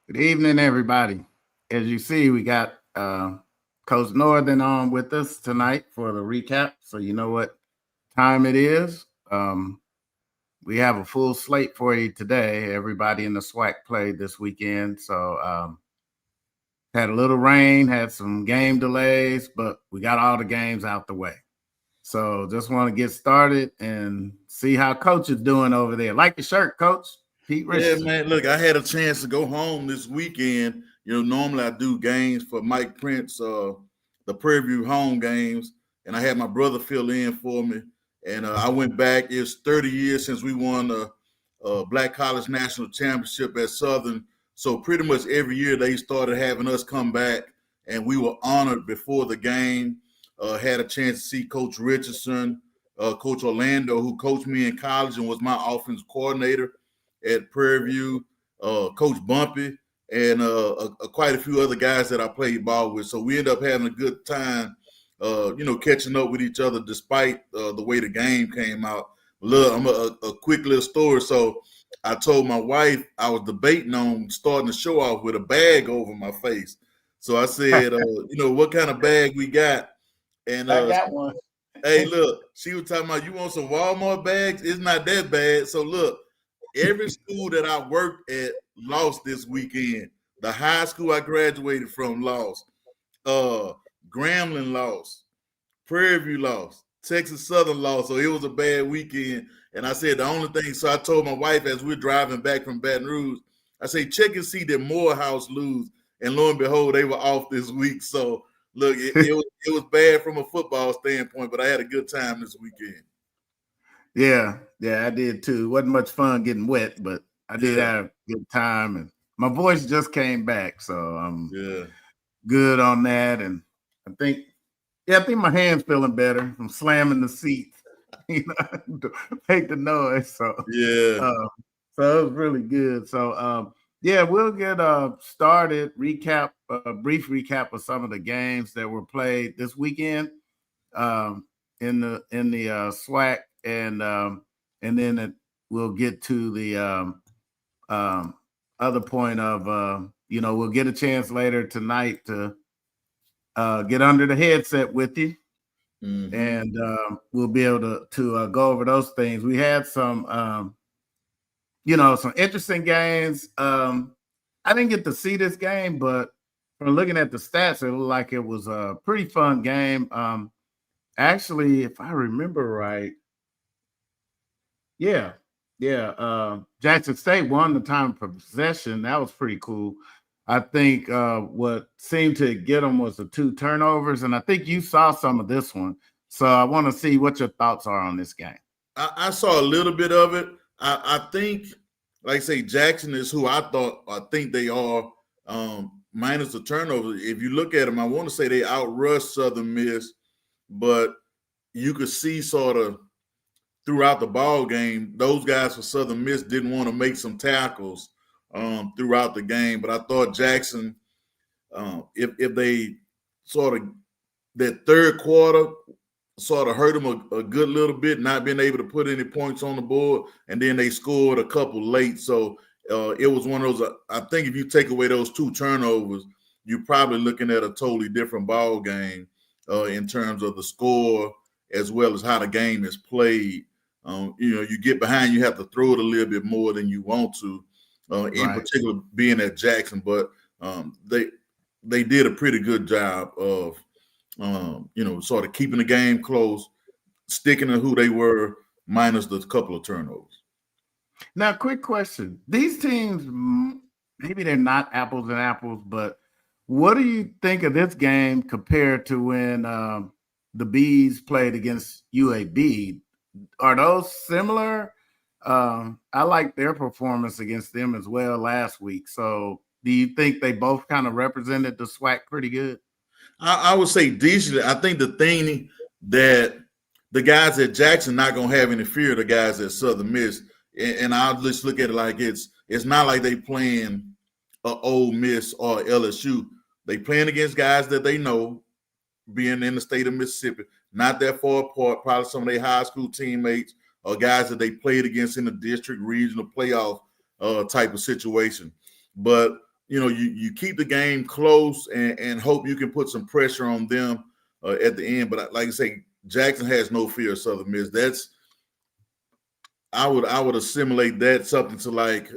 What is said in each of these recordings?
Good evening, everybody. As you see, we got Coach Northern on with us tonight for the recap. So you know what time it is. We have a full slate for you today. Everybody in the SWAC played this weekend. So had a little rain, had some game delays, but we got all the games out the way. So just want to get started and see how Coach is doing over there. Like the shirt, Coach. Pete Richardson. Yeah, man. Look, I had a chance to go home this weekend. You know, normally I do games for Mike Prince, the Prairie View home games, and I had my brother fill in for me. And I went back. It's 30 years since we won the Black College National Championship at Southern. So pretty much every year they started having us come back, and we were honored before the game. Had a chance to see Coach Richardson, Coach Orlando, who coached me in college and was my offensive coordinator at Prairie View, Coach Bumpy, and quite a few other guys that I played ball with. So we ended up having a good time, catching up with each other despite the way the game came out. Look, I'm a quick little story. So I told my wife I was debating on starting the show off with a bag over my face. So I said, what kind of bag we got? And I got one. Hey, look, she was talking about, you want some Walmart bags? It's not that bad. So look, every school that I worked at lost this weekend. The high school I graduated from lost. Grambling lost. Prairie View lost. Texas Southern lost. So it was a bad weekend. And I said the only thing, so I told my wife as we're driving back from Baton Rouge, I say, check and see did Morehouse lose. And lo and behold, they were off this week. So look, it was bad from a football standpoint, but I had a good time this weekend. Yeah, I did too. It wasn't much fun getting wet, but I did have a good time. And my voice just came back, so I'm good on that. And I think my hand's feeling better from slamming the seat, to make the noise. So so it was really good. So we'll get started. Brief recap of some of the games that were played this weekend in the SWAC. And then we'll get to the other point of, we'll get a chance later tonight to get under the headset with you. Mm-hmm. And we'll be able to go over those things. We had some, some interesting games. I didn't get to see this game, but from looking at the stats, it looked like it was a pretty fun game. Actually, if I remember right, Jackson State won the time of possession. That was pretty cool. I think what seemed to get them was the 2 turnovers, and I think you saw some of this one. So I want to see what your thoughts are on this game. I saw a little bit of it. I think, like I say, Jackson is who I think they are, minus the turnovers. If you look at them, I want to say they outrushed Southern Miss, but you could see sort of throughout the ball game, those guys for Southern Miss didn't want to make some tackles throughout the game. But I thought Jackson, if they sort of that third quarter sort of hurt them a good little bit, not being able to put any points on the board, and then they scored a couple late. So it was one of those. I think if you take away those 2 turnovers, you're probably looking at a totally different ball game in terms of the score as well as how the game is played. You get behind, you have to throw it a little bit more than you want to, in particular being at Jackson. But they did a pretty good job of, sort of keeping the game close, sticking to who they were, minus the couple of turnovers. Now, quick question. These teams, maybe they're not apples and apples, but what do you think of this game compared to when the Bees played against UAB? Are those similar? I like their performance against them as well last week. So do you think they both kind of represented the SWAC pretty good? I would say decently. I think the thing that the guys at Jackson not gonna have any fear of the guys at Southern Miss, and I'll just look at it like it's not like they playing Ole Miss or LSU. They playing against guys that they know, being in the state of Mississippi, not that far apart. Probably some of their high school teammates or guys that they played against in the district, regional playoff type of situation. But you keep the game close and hope you can put some pressure on them at the end. But like I say, Jackson has no fear of Southern Miss. That's I would assimilate that something to, like,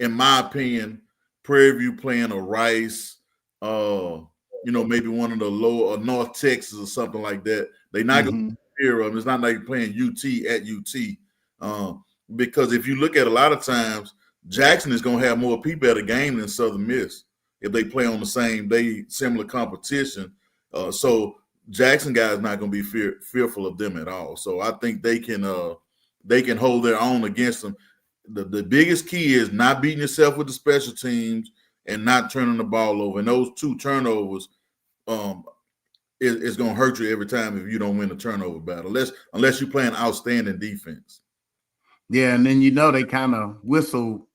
in my opinion, Prairie View playing a Rice, maybe one of the lower North Texas or something like that. They're not going to fear of them. It's not like playing UT at UT. Because if you look at a lot of times, Jackson is going to have more people at a game than Southern Miss if they play on the same day, similar competition. So Jackson guys not going to be fearful of them at all. So I think they can hold their own against them. The biggest key is not beating yourself with the special teams and not turning the ball over. And those 2 turnovers is going to hurt you every time if you don't win the turnover battle, unless you're playing outstanding defense. Yeah, and then they kind of whistle.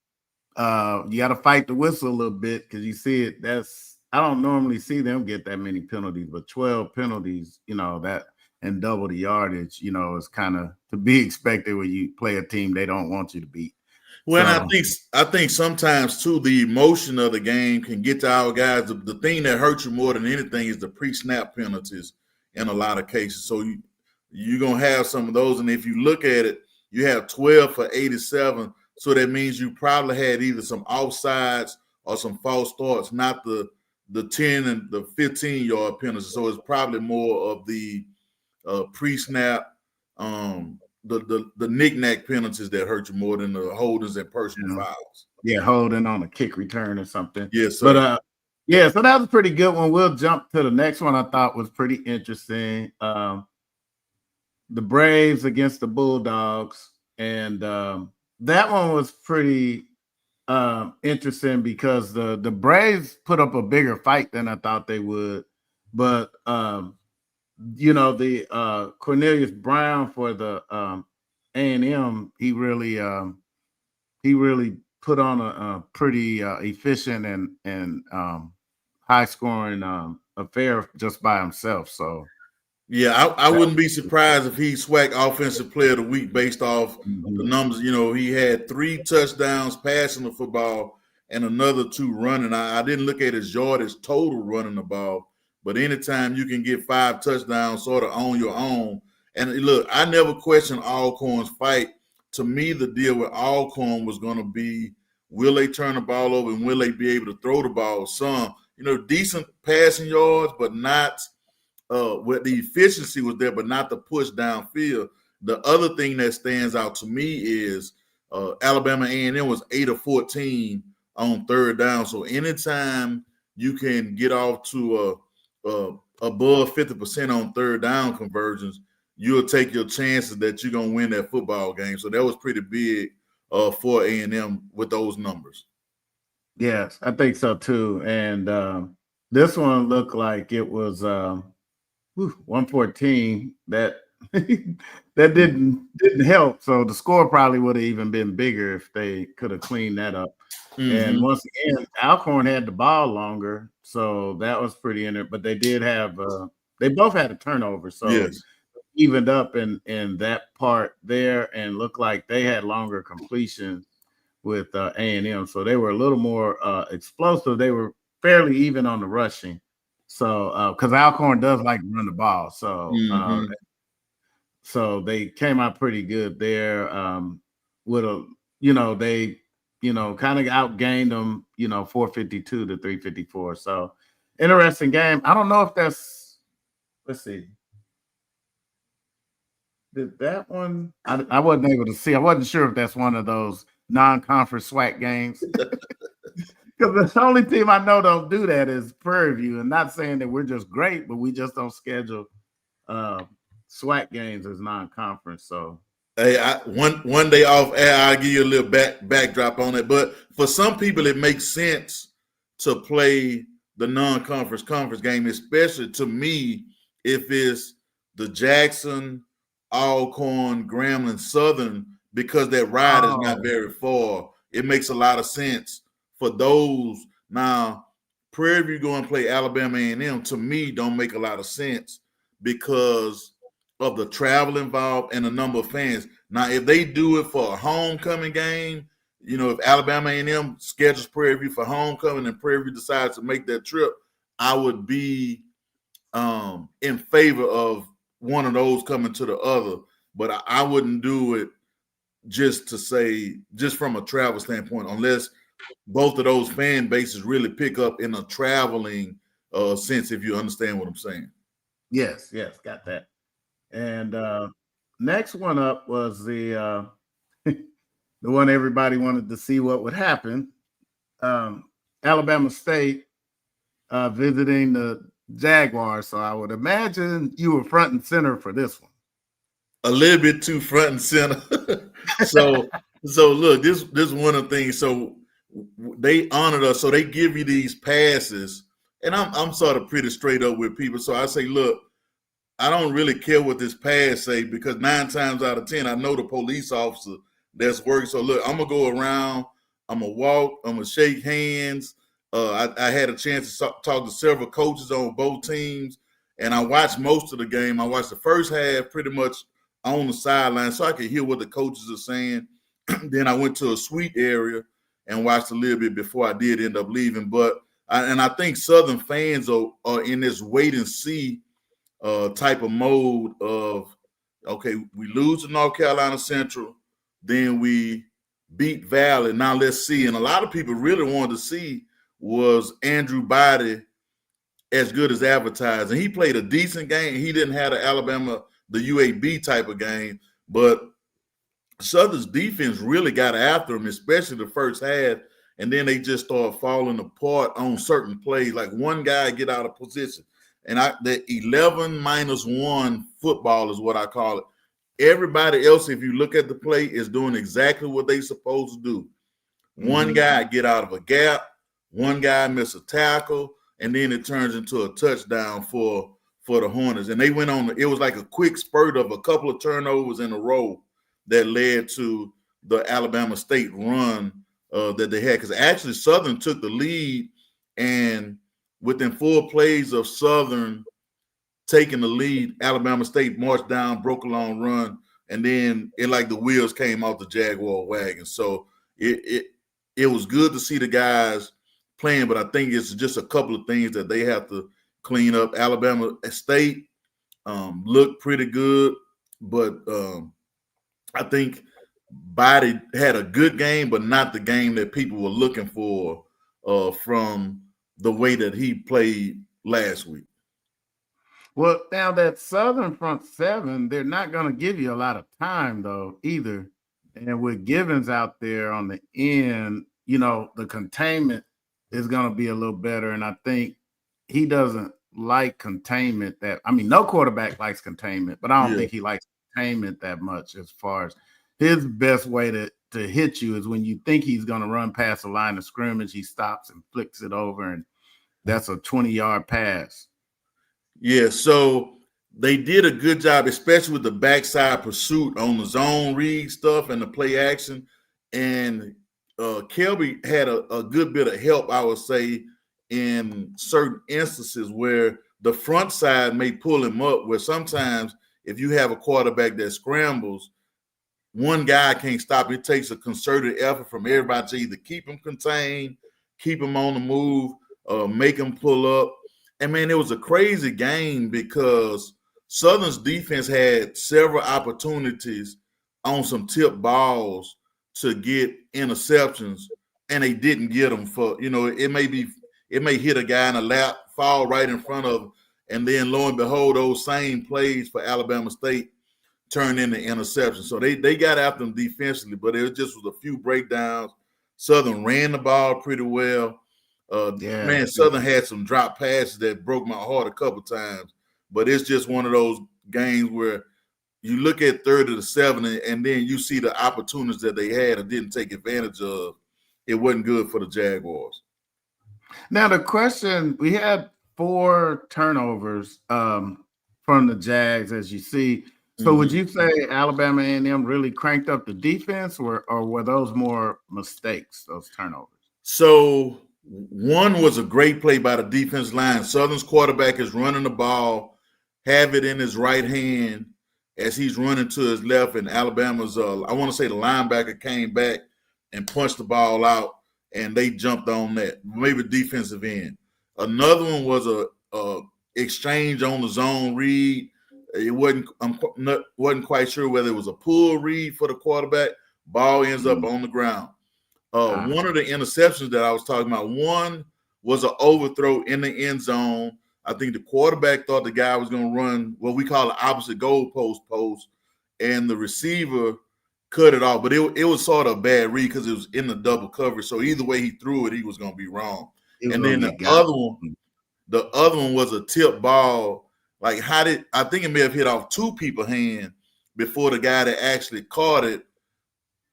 You got to fight the whistle a little bit because you see it. I don't normally see them get that many penalties, but 12 penalties, that and double the yardage, is kind of to be expected when you play a team they don't want you to beat. Well, so, I think sometimes too the emotion of the game can get to our guys. The thing that hurts you more than anything is the pre-snap penalties in a lot of cases. So you're gonna have some of those, and if you look at it, you have 12 for 87. So that means you probably had either some offsides or some false starts, not the 10 and the 15-yard penalties. So it's probably more of the pre-snap, the knick-knack penalties that hurt you more than the holdings and personal fouls. Yeah, holding on a kick return or something. Yes, sir. But so that was a pretty good one. We'll jump to the next one I thought was pretty interesting. The Braves against the Bulldogs. And that one was pretty interesting because the Braves put up a bigger fight than I thought they would. But the Cornelius Brown for the A&M, he really put on a pretty efficient and high scoring affair just by himself. So yeah, I wouldn't be surprised if he SWAC Offensive Player of the Week based off the numbers. He had 3 touchdowns passing the football and another 2 running. I didn't look at his yardage total running the ball, but anytime you can get 5 touchdowns sort of on your own. And look, I never questioned Alcorn's fight. To me, the deal with Alcorn was going to be, will they turn the ball over and will they be able to throw the ball some? Decent passing yards, but not where the efficiency was there, but not the push downfield. The other thing that stands out to me is Alabama A&M was 8 of 14 on 3rd down. So anytime you can get off to above 50% on 3rd down conversions, you'll take your chances that you're going to win that football game. So that was pretty big for A&M with those numbers. Yes, I think so too. And this one looked like it was 114. That that didn't help. So the score probably would have even been bigger if they could have cleaned that up. And once again, Alcorn had the ball longer, so that was pretty in it. But they did have they both had a turnover, so yes. Evened up in that part there, and looked like they had longer completion with A&M, so they were a little more explosive. They were fairly even on the rushing. So because Alcorn does like to run the ball, so so they came out pretty good there. With a they kind of outgained them 452 to 354. So interesting game. I don't know if that's, let's see. Did that one? I wasn't able to see. I wasn't sure if that's one of those non-conference SWAC games. Because the only team I know don't do that is Prairie View. And not saying that we're just great, but we just don't schedule SWAC games as non-conference. So hey, one day off air, I'll give you a little backdrop on it. But for some people, it makes sense to play the non-conference conference game, especially to me, if it's the Jackson, Alcorn, Grambling, Southern, because that ride is not very far. It makes a lot of sense for those. Now, Prairie View going to play Alabama A&M, to me, don't make a lot of sense because of the travel involved and the number of fans. Now, if they do it for a homecoming game, you know, if Alabama A&M schedules Prairie View for homecoming and Prairie View decides to make that trip, I would be in favor of one of those coming to the other. But I wouldn't do it just to say, just from a travel standpoint, unless both of those fan bases really pick up in a traveling sense, if you understand what I'm saying. Yes, got that. And next one up was the the one everybody wanted to see what would happen. Alabama State visiting the Jaguars. So I would imagine you were front and center for this one. A little bit too front and center. so look, this is one of the things. So they honored us. So they give you these passes, and I'm sort of pretty straight up with people. So I say, look, I don't really care what this pass say, because 9 times out of 10, I know the police officer that's working. So look, I'm gonna go around, I'm gonna walk, I'm gonna shake hands. I had a chance to talk to several coaches on both teams, and I watched most of the game. I watched the first half pretty much on the sideline so I could hear what the coaches are saying. Then I went to a suite area and watched a little bit before I did end up leaving. But I think Southern fans are in this wait and see type of mode of, okay, we lose to North Carolina Central, then we beat Valley. Now let's see. And a lot of people really wanted to see, was Andrew Body as good as advertised? And he played a decent game. He didn't have the UAB type of game, but Southern's defense really got after him, especially the first half. And then they just started falling apart on certain plays. Like one guy get out of position. And the 11-1 football is what I call it. Everybody else, if you look at the play, is doing exactly what they supposed to do. One guy get out of a gap, one guy miss a tackle, and then it turns into a touchdown for the Hornets. And they went on, it was like a quick spurt of a couple of turnovers in a row that led to the Alabama State run that they had. Because actually Southern took the lead, and within 4 plays of Southern taking the lead, Alabama State marched down, broke a long run, and then it like the wheels came off the Jaguar wagon. So it was good to see the guys playing, but I think it's just a couple of things that they have to clean up. Alabama State looked pretty good, but I think Body had a good game, but not the game that people were looking for from the way that he played last week. Well, now that Southern front seven, they're not going to give you a lot of time, though, either. And with Givens out there on the end, you know, the containment is going to be a little better. And I think he doesn't like containment no quarterback likes containment, but I don't think he likes containment that much. As far as his best way to hit you is when you think he's going to run past the line of scrimmage, he stops and flicks it over, and that's a 20-yard pass. Yeah, so they did a good job, especially with the backside pursuit on the zone read stuff and the play action. And Kelby had a good bit of help, I would say, in certain instances where the front side may pull him up, where sometimes if you have a quarterback that scrambles, one guy can't stop. It takes a concerted effort from everybody to either keep him contained, keep him on the move, make him pull up. And, man, it was a crazy game because Southern's defense had several opportunities on some tip balls to get interceptions, and they didn't get them. For, you know, it may hit a guy in the lap, fall right in front of him, and then lo and behold, those same plays for Alabama State turned into interceptions. So they got after them defensively, but it just was a few breakdowns. Southern ran the ball pretty well. Man, Southern had some drop passes that broke my heart a couple times, but it's just one of those games where you look at 3rd to 7 and then you see the opportunities that they had and didn't take advantage of. It wasn't good for the Jaguars. Now the question, we had 4 turnovers from the Jags, as you see. So would you say Alabama A&M really cranked up the defense, or were those more mistakes, those turnovers? So one was a great play by the defense line. Southern's quarterback is running the ball, have it in his right hand as he's running to his left, and Alabama's, I want to say the linebacker came back and punched the ball out, and they jumped on that, maybe defensive end. Another one was a exchange on the zone read. It wasn't quite sure whether it was a pull read for the quarterback. Ball ends up on the ground. One of the interceptions that I was talking about, one was an overthrow in the end zone. I think the quarterback thought the guy was going to run what we call the opposite goalpost post, and the receiver cut it off. But it was sort of a bad read because it was in the double coverage. So either way he threw it, he was going to be wrong. And then the other one was a tip ball. Like I think it may have hit off 2 people's hand before the guy that actually caught it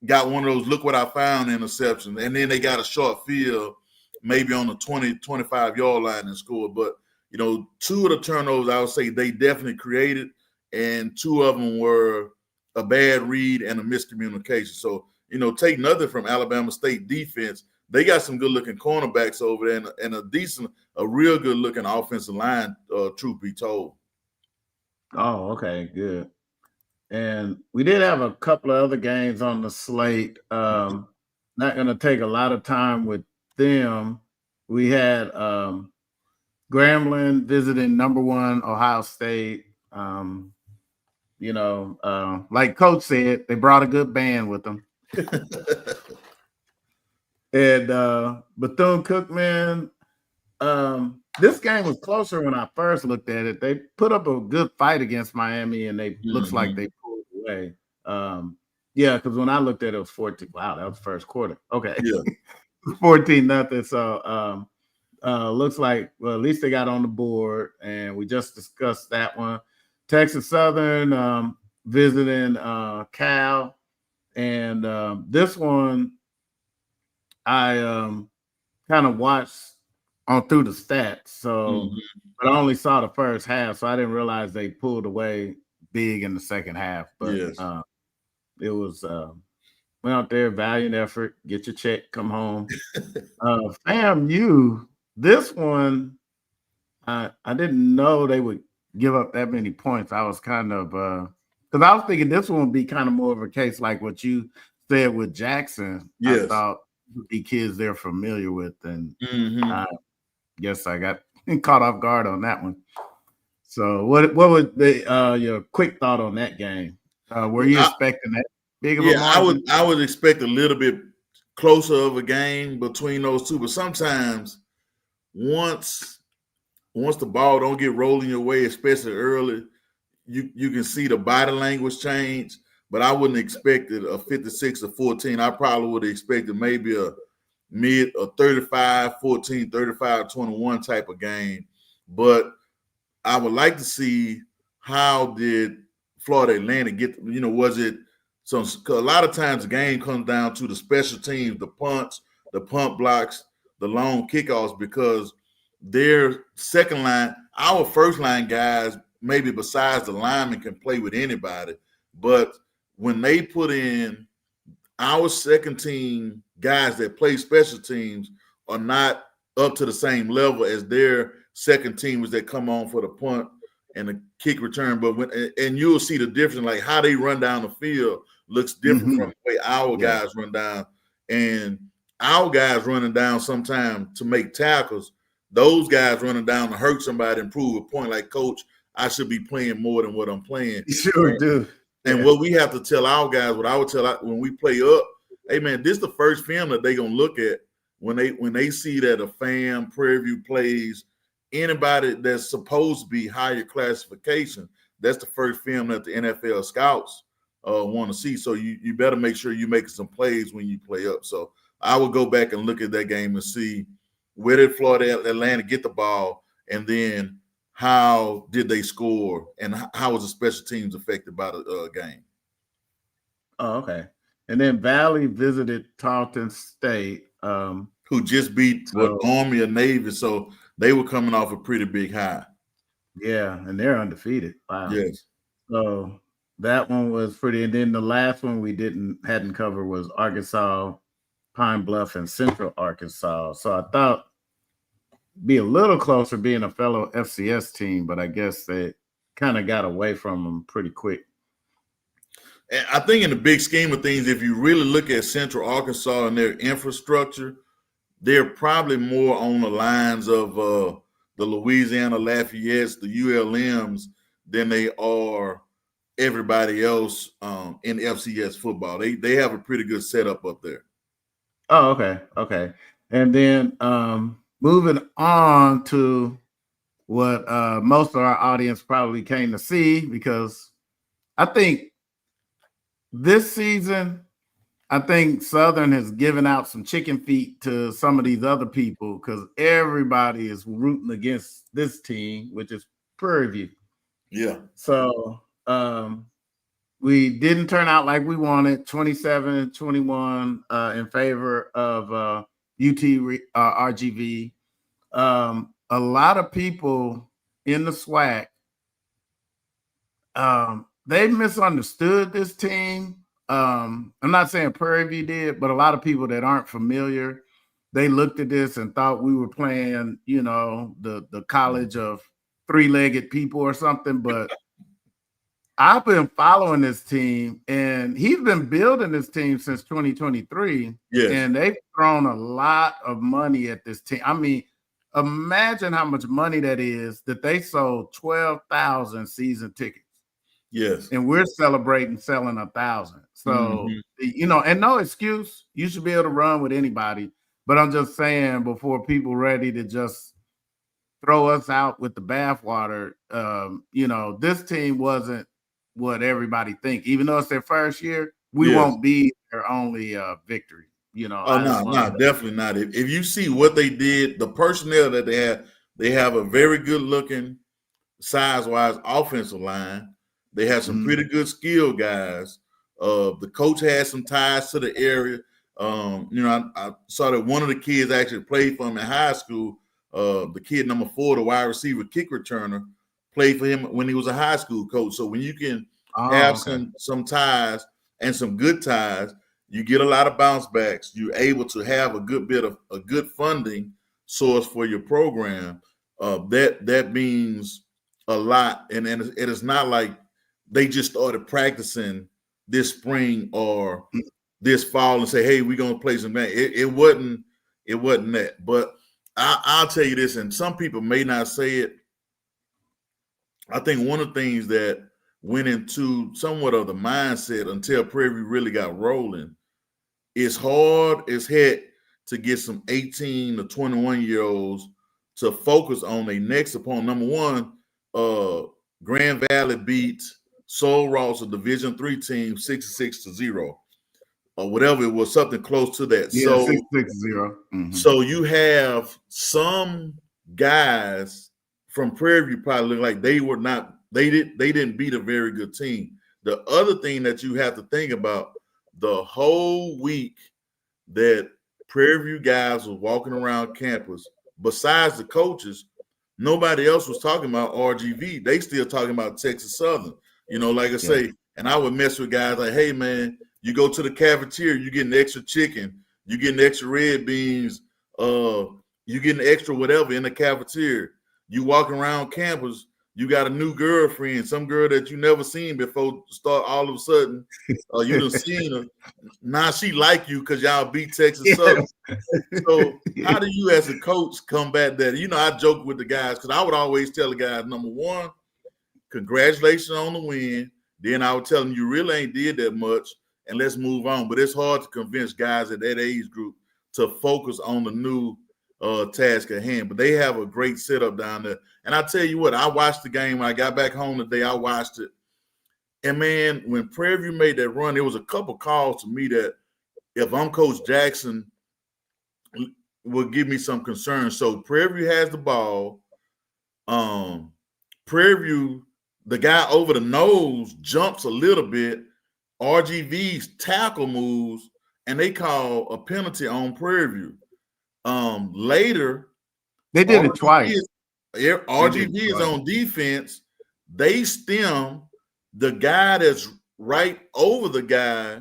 got one of those look what I found interceptions. And then they got a short field, maybe on the 20, 25-yard line and scored. But, 2 of the turnovers, I would say they definitely created, and 2 of them were a bad read and a miscommunication. So, take nothing from Alabama State defense. They got some good-looking cornerbacks over there and a real good-looking offensive line, truth be told. Oh, okay, good. And we did have a couple of other games on the slate. Not going to take a lot of time with them. We had Grambling visiting number 1 Ohio State. Like Coach said, they brought a good band with them. And Bethune-Cookman, this game was closer when I first looked at it. They put up a good fight against Miami, and they looks like they pulled away. Because when I looked at it, it was 14. Wow, that was the first quarter. Okay. Yeah. 14-0. So looks like, well, at least they got on the board, and we just discussed that one. Texas Southern visiting Cal, and this one I kind of watched on through the stats. So, but I only saw the first half, so I didn't realize they pulled away big in the second half. But it was went out there, valiant effort, get your check, come home. FAMU, this one, I didn't know they would give up that many points. I was kind of because I was thinking this one would be kind of more of a case like what you said with Jackson. Yes. I thought would be kids they're familiar with, and I guess I got caught off guard on that one. So what would your quick thought on that game? Were you expecting that big of a margin? I would expect a little bit closer of a game between those two, but sometimes once the ball don't get rolling your way, especially early, you can see the body language change. But I wouldn't expect it a 56-14. I probably would have expected maybe a 35-14, 35-21 type of game. But I would like to see how did Florida Atlantic get, was it some, a lot of times the game comes down to the special teams, the punts, the punt blocks, the long kickoffs, because their second line, our first line guys, maybe besides the linemen, can play with anybody. But when they put in our second team guys that play special teams are not up to the same level as their second teamers that come on for the punt and the kick return. But and you'll see the difference, like how they run down the field looks different from the way our guys run down. And our guys running down sometimes to make tackles, those guys running down to hurt somebody and prove a point. Like, Coach, I should be playing more than what I'm playing. You sure do. And what we have to tell our guys, what I would tell when we play up, hey man, this is the first film that they're gonna look at when they see that a FAM, Prairie View plays anybody that's supposed to be higher classification. That's the first film that the NFL scouts want to see. So you better make sure you're making some plays when you play up. So I would go back and look at that game and see where did Florida Atlantic get the ball, and then how did they score, and how was the special teams affected by the game? Oh, okay. And then Valley visited Tarleton State. who just beat Army or Navy, so they were coming off a pretty big high. Yeah, and they're undefeated. Wow. Yes. So that one was pretty. And then the last one we hadn't covered was Arkansas, Pine Bluff, and Central Arkansas. So I thought be a little closer being a fellow FCS team, but I guess they kind of got away from them pretty quick. And I think in the big scheme of things, if you really look at Central Arkansas and their infrastructure, they're probably more on the lines of the Louisiana Lafayettes, the ULMs, than they are everybody else in FCS football. They have a pretty good setup up there. Oh, okay. And then moving on to what most of our audience probably came to see, because I think this season, I think Southern has given out some chicken feet to some of these other people because everybody is rooting against this team, which is Prairie View. Yeah. So we didn't turn out like we wanted, 27-21 in favor of UT RGV. A lot of people in the SWAC, they misunderstood this team. I'm not saying Prairie View did, but a lot of people that aren't familiar, they looked at this and thought we were playing, the college of three-legged people or something. But I've been following this team, and he's been building this team since 2023. Yes. And they've thrown a lot of money at this team. I mean, imagine how much money that is that they sold 12,000 season tickets. Yes. And we're celebrating selling 1,000. So, and no excuse. You should be able to run with anybody. But I'm just saying, before people ready to just throw us out with the bathwater, this team wasn't what everybody think. Even though it's their first year, we won't be their only victory. No, definitely not. If you see what they did, the personnel that they have a very good looking, size-wise offensive line. They have some pretty good skill guys. The coach has some ties to the area. I saw that one of the kids actually played for him in high school. The kid number 4, the wide receiver, kick returner, played for him when he was a high school coach. So when you can have some ties and some good ties, you get a lot of bounce backs. You're able to have a good funding source for your program. That means a lot. And it is not like they just started practicing this spring or this fall and say, hey, we're going to play some man. It wasn't that. But I'll tell you this, and some people may not say it. I think one of the things that went into somewhat of the mindset until Prairie View really got rolling, it's hard as heck to get some 18 to 21-year-olds to focus on their next opponent. Number one, Grand Valley beat Sul Ross, a Division III team, 66-0, or whatever it was, something close to that. Yeah, so 66-0. Mm-hmm. So you have some guys from Prairie View probably look like they didn't beat a very good team. The other thing that you have to think about, the whole week that Prairie View guys was walking around campus, besides the coaches, nobody else was talking about RGV. They still talking about Texas Southern. Like I say, and I would mess with guys like, hey, man, you go to the cafeteria, you getting extra chicken, you getting extra red beans, you getting extra whatever in the cafeteria. You walking around campus, you got a new girlfriend, some girl that you never seen before, start all of a sudden, you done seen her. Now she like you because y'all beat Texas Southern. So how do you as a coach combat that? I joke with the guys because I would always tell the guys, number one, congratulations on the win. Then I would tell them you really ain't did that much and let's move on. But it's hard to convince guys at that age group to focus on the new task at hand. But they have a great setup down there. And I tell you what, I watched the game when I got back home today. I watched it. And, man, when Prairie View made that run, there was a couple calls to me that if I'm Coach Jackson will give me some concern. So Prairie View has the ball. Prairie View, the guy over the nose jumps a little bit. RGV's tackle moves, and they call a penalty on Prairie View. Later, they did it twice. RGV is on defense. They stem the guy that's right over the guy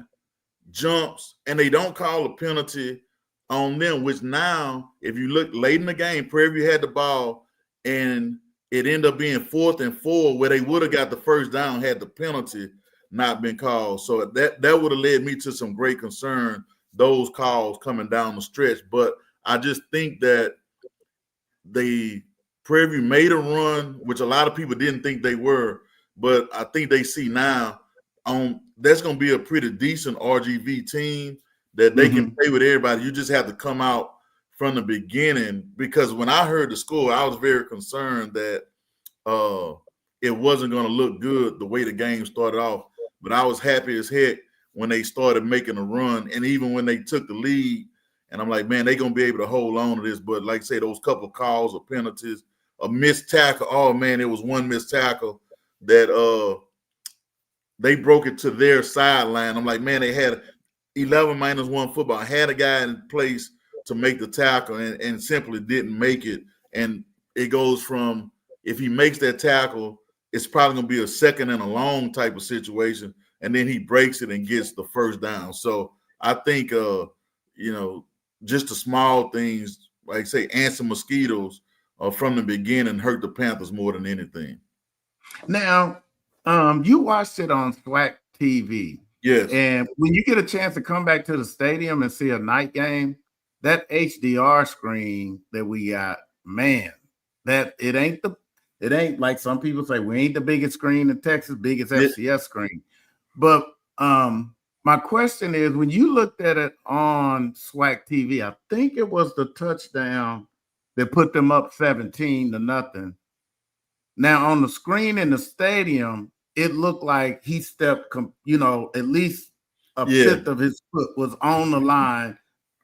jumps, and they don't call a penalty on them, which now, if you look late in the game, Prairie View had the ball, and it ended up being 4th and 4, where they would have got the first down had the penalty not been called. So that would have led me to some great concern, those calls coming down the stretch. But I just think that Prairie View made a run, which a lot of people didn't think they were, but I think they see now that's going to be a pretty decent RGV team that they can play with everybody. You just have to come out from the beginning, because when I heard the score, I was very concerned that it wasn't going to look good the way the game started off. But I was happy as heck when they started making a run, and even when they took the lead. And I'm like, man, they're going to be able to hold on to this. But like I say, those couple of calls or penalties, a missed tackle. Oh, man, it was one missed tackle that they broke it to their sideline. I'm like, man, they had 11-1 football. Had a guy in place to make the tackle and simply didn't make it. And it goes from, if he makes that tackle, it's probably going to be a 2nd and a long type of situation. And then he breaks it and gets the first down. So I think, just the small things, like I say, answer mosquitoes from the beginning hurt the Panthers more than anything. Now, you watched it on SWAC TV. Yes. And when you get a chance to come back to the stadium and see a night game, that HDR screen that we got, man, that it ain't like some people say, we ain't the biggest screen in Texas, biggest FCS screen. But my question is, when you looked at it on SWAC TV, I think it was the touchdown that put them up 17-0. Now, on the screen in the stadium, it looked like he stepped, at least a fifth of his foot was on the line,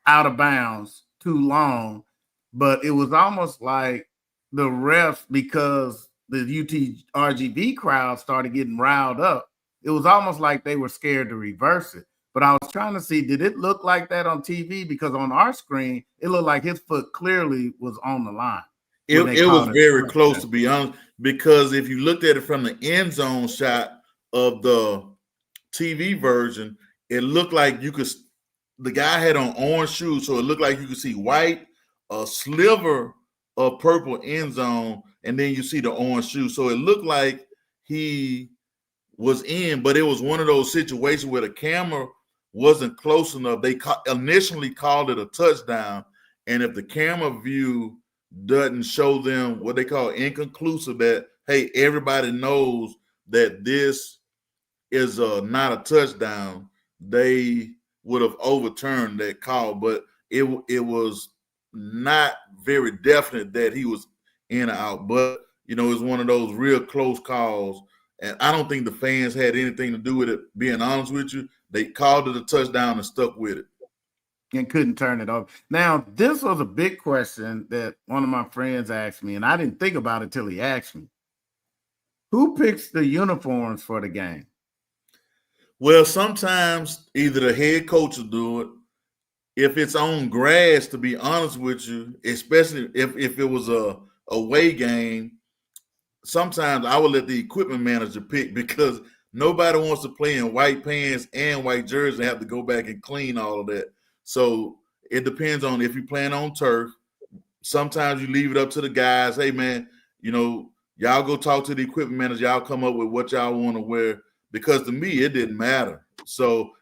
out of bounds, too long. But it was almost like the refs, because the UT RGV crowd started getting riled up, it was almost like they were scared to reverse it. But I was trying to see, did it look like that on TV? Because on our screen, it looked like his foot clearly was on the line. It was very close, to be honest, because if you looked at it from the end zone shot of the TV version, it looked like the guy had on orange shoes, so it looked like you could see white, a sliver of purple end zone, and then you see the orange shoes. So it looked like he was in, but it was one of those situations where the camera wasn't close enough. They initially called it a touchdown, and if the camera view doesn't show them what they call inconclusive, that, hey, everybody knows that this is not a touchdown, they would have overturned that call. But it was not very definite that he was in or out. But, it's one of those real close calls. And I don't think the fans had anything to do with it, being honest with you. They called it a touchdown and stuck with it. And couldn't turn it off. Now, this was a big question that one of my friends asked me, and I didn't think about it till he asked me. Who picks the uniforms for the game? Well, sometimes either the head coach will do it. If it's on grass, to be honest with you, especially if it was a away game, sometimes I would let the equipment manager pick, because nobody wants to play in white pants and white jersey and have to go back and clean all of that. So it depends on if you're playing on turf. Sometimes you leave it up to the guys. Hey, man, y'all go talk to the equipment manager. Y'all come up with what y'all want to wear, because to me, it didn't matter. So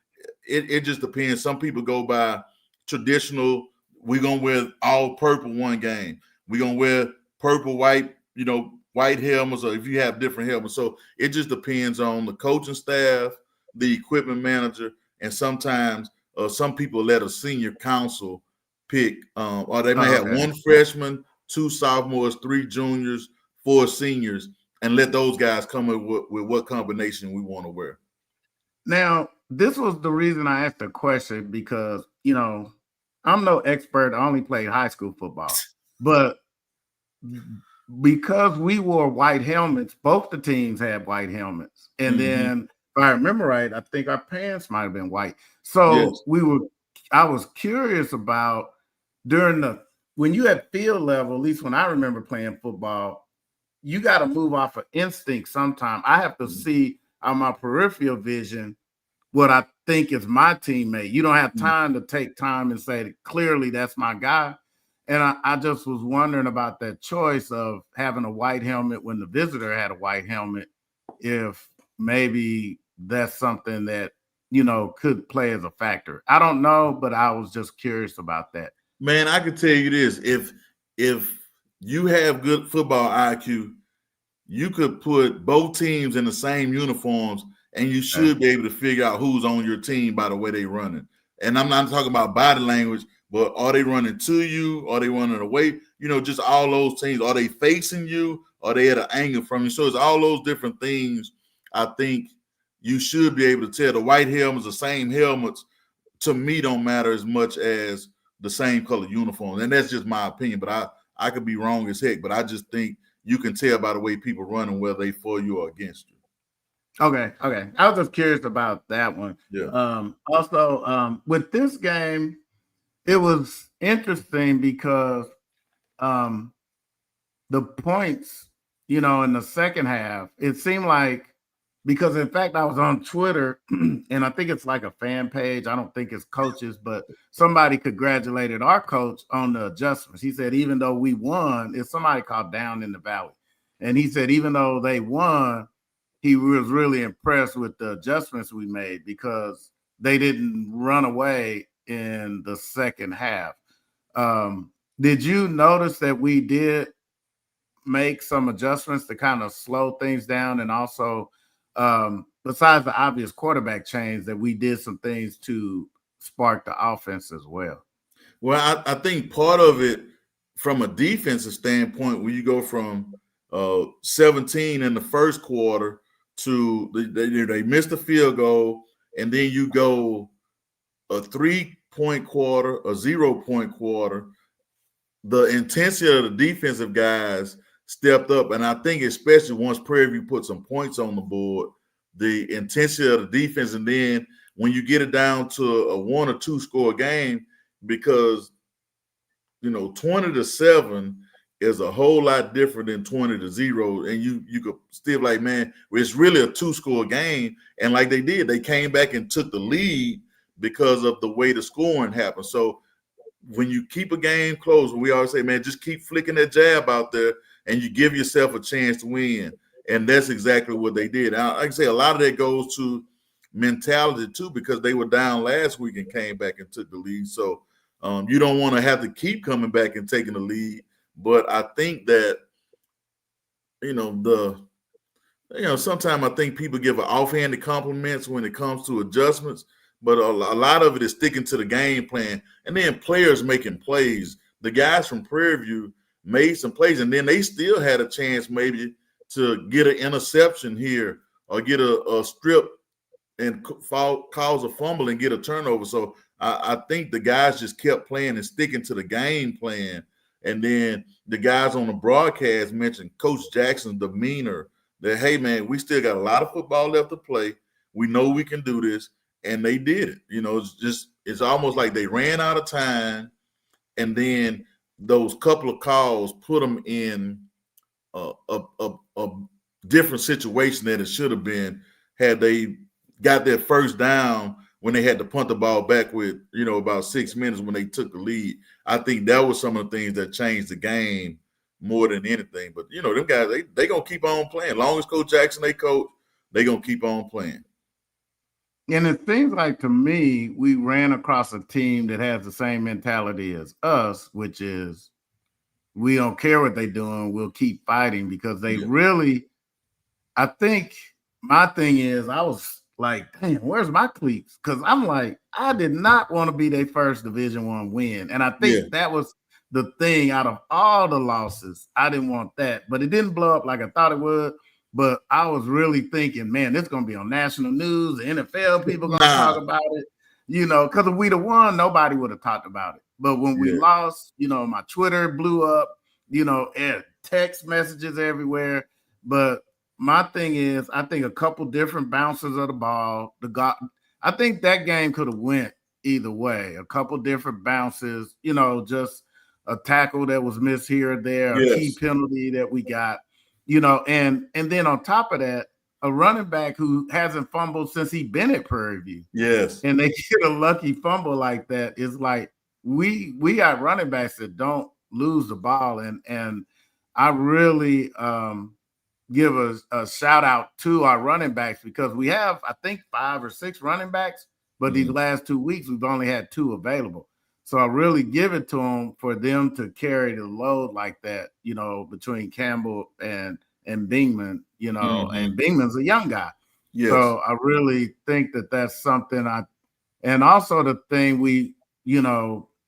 it just depends. Some people go by traditional. We're going to wear all purple one game. We're going to wear purple, white, white helmets, or if you have different helmets. So it just depends on the coaching staff, the equipment manager, and sometimes some people let a senior council pick, or they may have one freshman, 2 sophomores, 3 juniors, 4 seniors, and let those guys come up with what combination we want to wear. Now, this was the reason I asked the question, because, I'm no expert. I only played high school football. But because we wore white helmets, both the teams had white helmets. And then, if I remember right, I think our pants might have been white. So I was curious about, during the when you at field level, at least when I remember playing football, you got to move off of instinct sometimes. I have to see on my peripheral vision what I think is my teammate. You don't have time to take time and say, clearly, that's my guy. And I just was wondering about that choice of having a white helmet when the visitor had a white helmet, if maybe that's something that, could play as a factor. I don't know, but I was just curious about that. Man, I can tell you this. If you have good football IQ, you could put both teams in the same uniforms and you should be able to figure out who's on your team by the way they running. And I'm not talking about body language, but are they running to you? Are they running away? Just all those things. Are they facing you? Are they at an angle from you? So it's all those different things. I think you should be able to tell. The white helmets, the same helmets, to me don't matter as much as the same color uniform. And that's just my opinion, but I could be wrong as heck, but I just think you can tell by the way people run and whether they for you or against you. Okay. I was just curious about that one. Yeah. Also, with this game, it was interesting because the points, in the second half, it seemed like, because in fact I was on Twitter and I think it's like a fan page. I don't think it's coaches, but somebody congratulated our coach on the adjustments. He said, even though we won, it's somebody called Down in the Valley. And he said, even though they won, he was really impressed with the adjustments we made because they didn't run away in the second half. Did you notice that we did make some adjustments to kind of slow things down, and also besides the obvious quarterback change, that we did some things to spark the offense as well? Well, I think part of it from a defensive standpoint, when you go from 17 in the first quarter to they missed the field goal, and then you go a 3-point quarter, a 0-point quarter, the intensity of the defensive guys stepped up. And I think especially once Prairie View put some points on the board, the intensity of the defense, and then when you get it down to a 1 or 2 score game, because 20-7 is a whole lot different than 20-0, and you could still like, man, it's really a 2-score game. And like they did, they came back and took the lead because of the way the scoring happened. So when you keep a game close, we always say, man, just keep flicking that jab out there and you give yourself a chance to win. And that's exactly what they did. Now, like I say, a lot of that goes to mentality too, because they were down last week and came back and took the lead. So you don't want to have to keep coming back and taking the lead. But I think that, sometimes I think people give offhanded compliments when it comes to adjustments, but a lot of it is sticking to the game plan and then players making plays. The guys from Prairie View made some plays, and then they still had a chance maybe to get an interception here or get a strip and cause a fumble and get a turnover. So I think the guys just kept playing and sticking to the game plan. And then the guys on the broadcast mentioned Coach Jackson's demeanor, that, hey, man, we still got a lot of football left to play. We know we can do this. And they did it. It's almost like they ran out of time. And then those couple of calls put them in a different situation than it should have been had they got their first down when they had to punt the ball back with, about 6 minutes when they took the lead. I think that was some of the things that changed the game more than anything. But, them guys, they going to keep on playing. As long as Coach Jackson, they coach, they going to keep on playing. And it seems like to me, we ran across a team that has the same mentality as us, which is we don't care what they're doing. We'll keep fighting, because they really, I think my thing is, I was like, damn, where's my cleats? Because I'm like, I did not want to be their first Division I win. And I think that was the thing out of all the losses. I didn't want that, but it didn't blow up like I thought it would. But I was really thinking, man, this is going to be on national news. The NFL people going to talk about it, because if we'd have won, nobody would have talked about it. But when we lost, my Twitter blew up, text messages everywhere. But my thing is, I think a couple different bounces of the ball. I think that game could have went either way. A couple different bounces, just a tackle that was missed here or there, a key penalty that we got, and then on top of that, a running back who hasn't fumbled since he's been at Prairie View. Yes. And they get a lucky fumble like that. It's like we got running backs that don't lose the ball. And I really give a shout out to our running backs because we have, I think, 5 or 6 running backs, but these last 2 weeks, we've only had 2 available. So I really give it to them for them to carry the load like that, between Campbell and Bingman, and Bingman's a young guy. Yes. So I really think that that's something and also the thing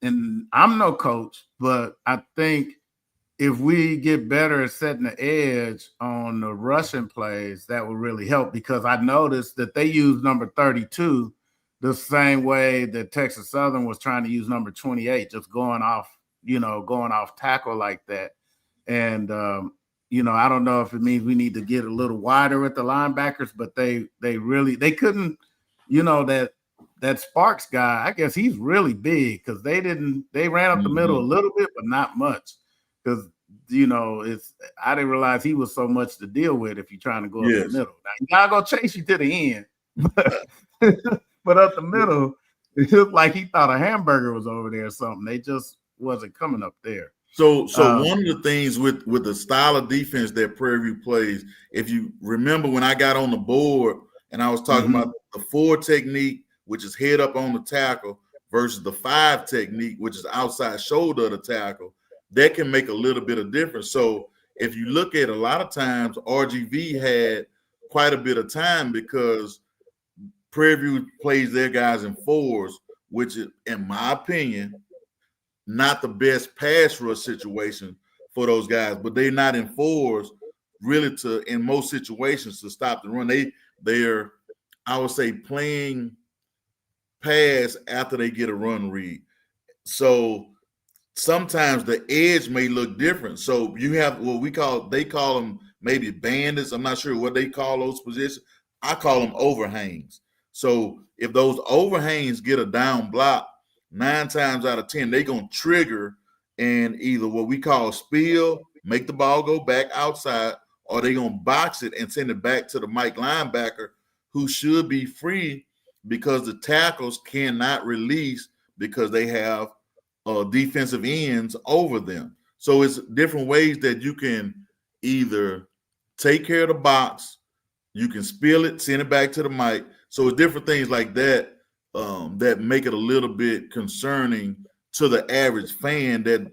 and I'm no coach, but I think if we get better at setting the edge on the rushing plays, that would really help because I noticed that they use number 32 the same way that Texas Southern was trying to use number 28, just going off tackle like that. And, I don't know if it means we need to get a little wider with the linebackers, but they couldn't, that Sparks guy, I guess he's really big because they ran up the middle a little bit, but not much. Because, I didn't realize he was so much to deal with if you're trying to go up the middle. Now, you gotta go chase you to the end. But up the middle, it looked like he thought a hamburger was over there or something. They just wasn't coming up there. So one of the things with the style of defense that Prairie View plays, if you remember when I got on the board and I was talking about the 4 technique, which is head up on the tackle, versus the 5 technique, which is outside shoulder of the tackle, that can make a little bit of difference. So if you look at a lot of times, RGV had quite a bit of time because Prairie View plays their guys in 4s, which is, in my opinion, not the best pass rush situation for those guys, but they're not in 4s really in most situations to stop the run. They're, I would say, playing pass after they get a run read. So sometimes the edge may look different. So you have what they call them maybe bandits. I'm not sure what they call those positions. I call them overhangs. So if those overhangs get a down block, 9 times out of 10, they're going to trigger and either what we call spill, make the ball go back outside, or they're going to box it and send it back to the Mike linebacker who should be free because the tackles cannot release because they have defensive ends over them. So it's different ways that you can either take care of the box, you can spill it, send it back to the Mike. So it's different things like that that make it a little bit concerning to the average fan that,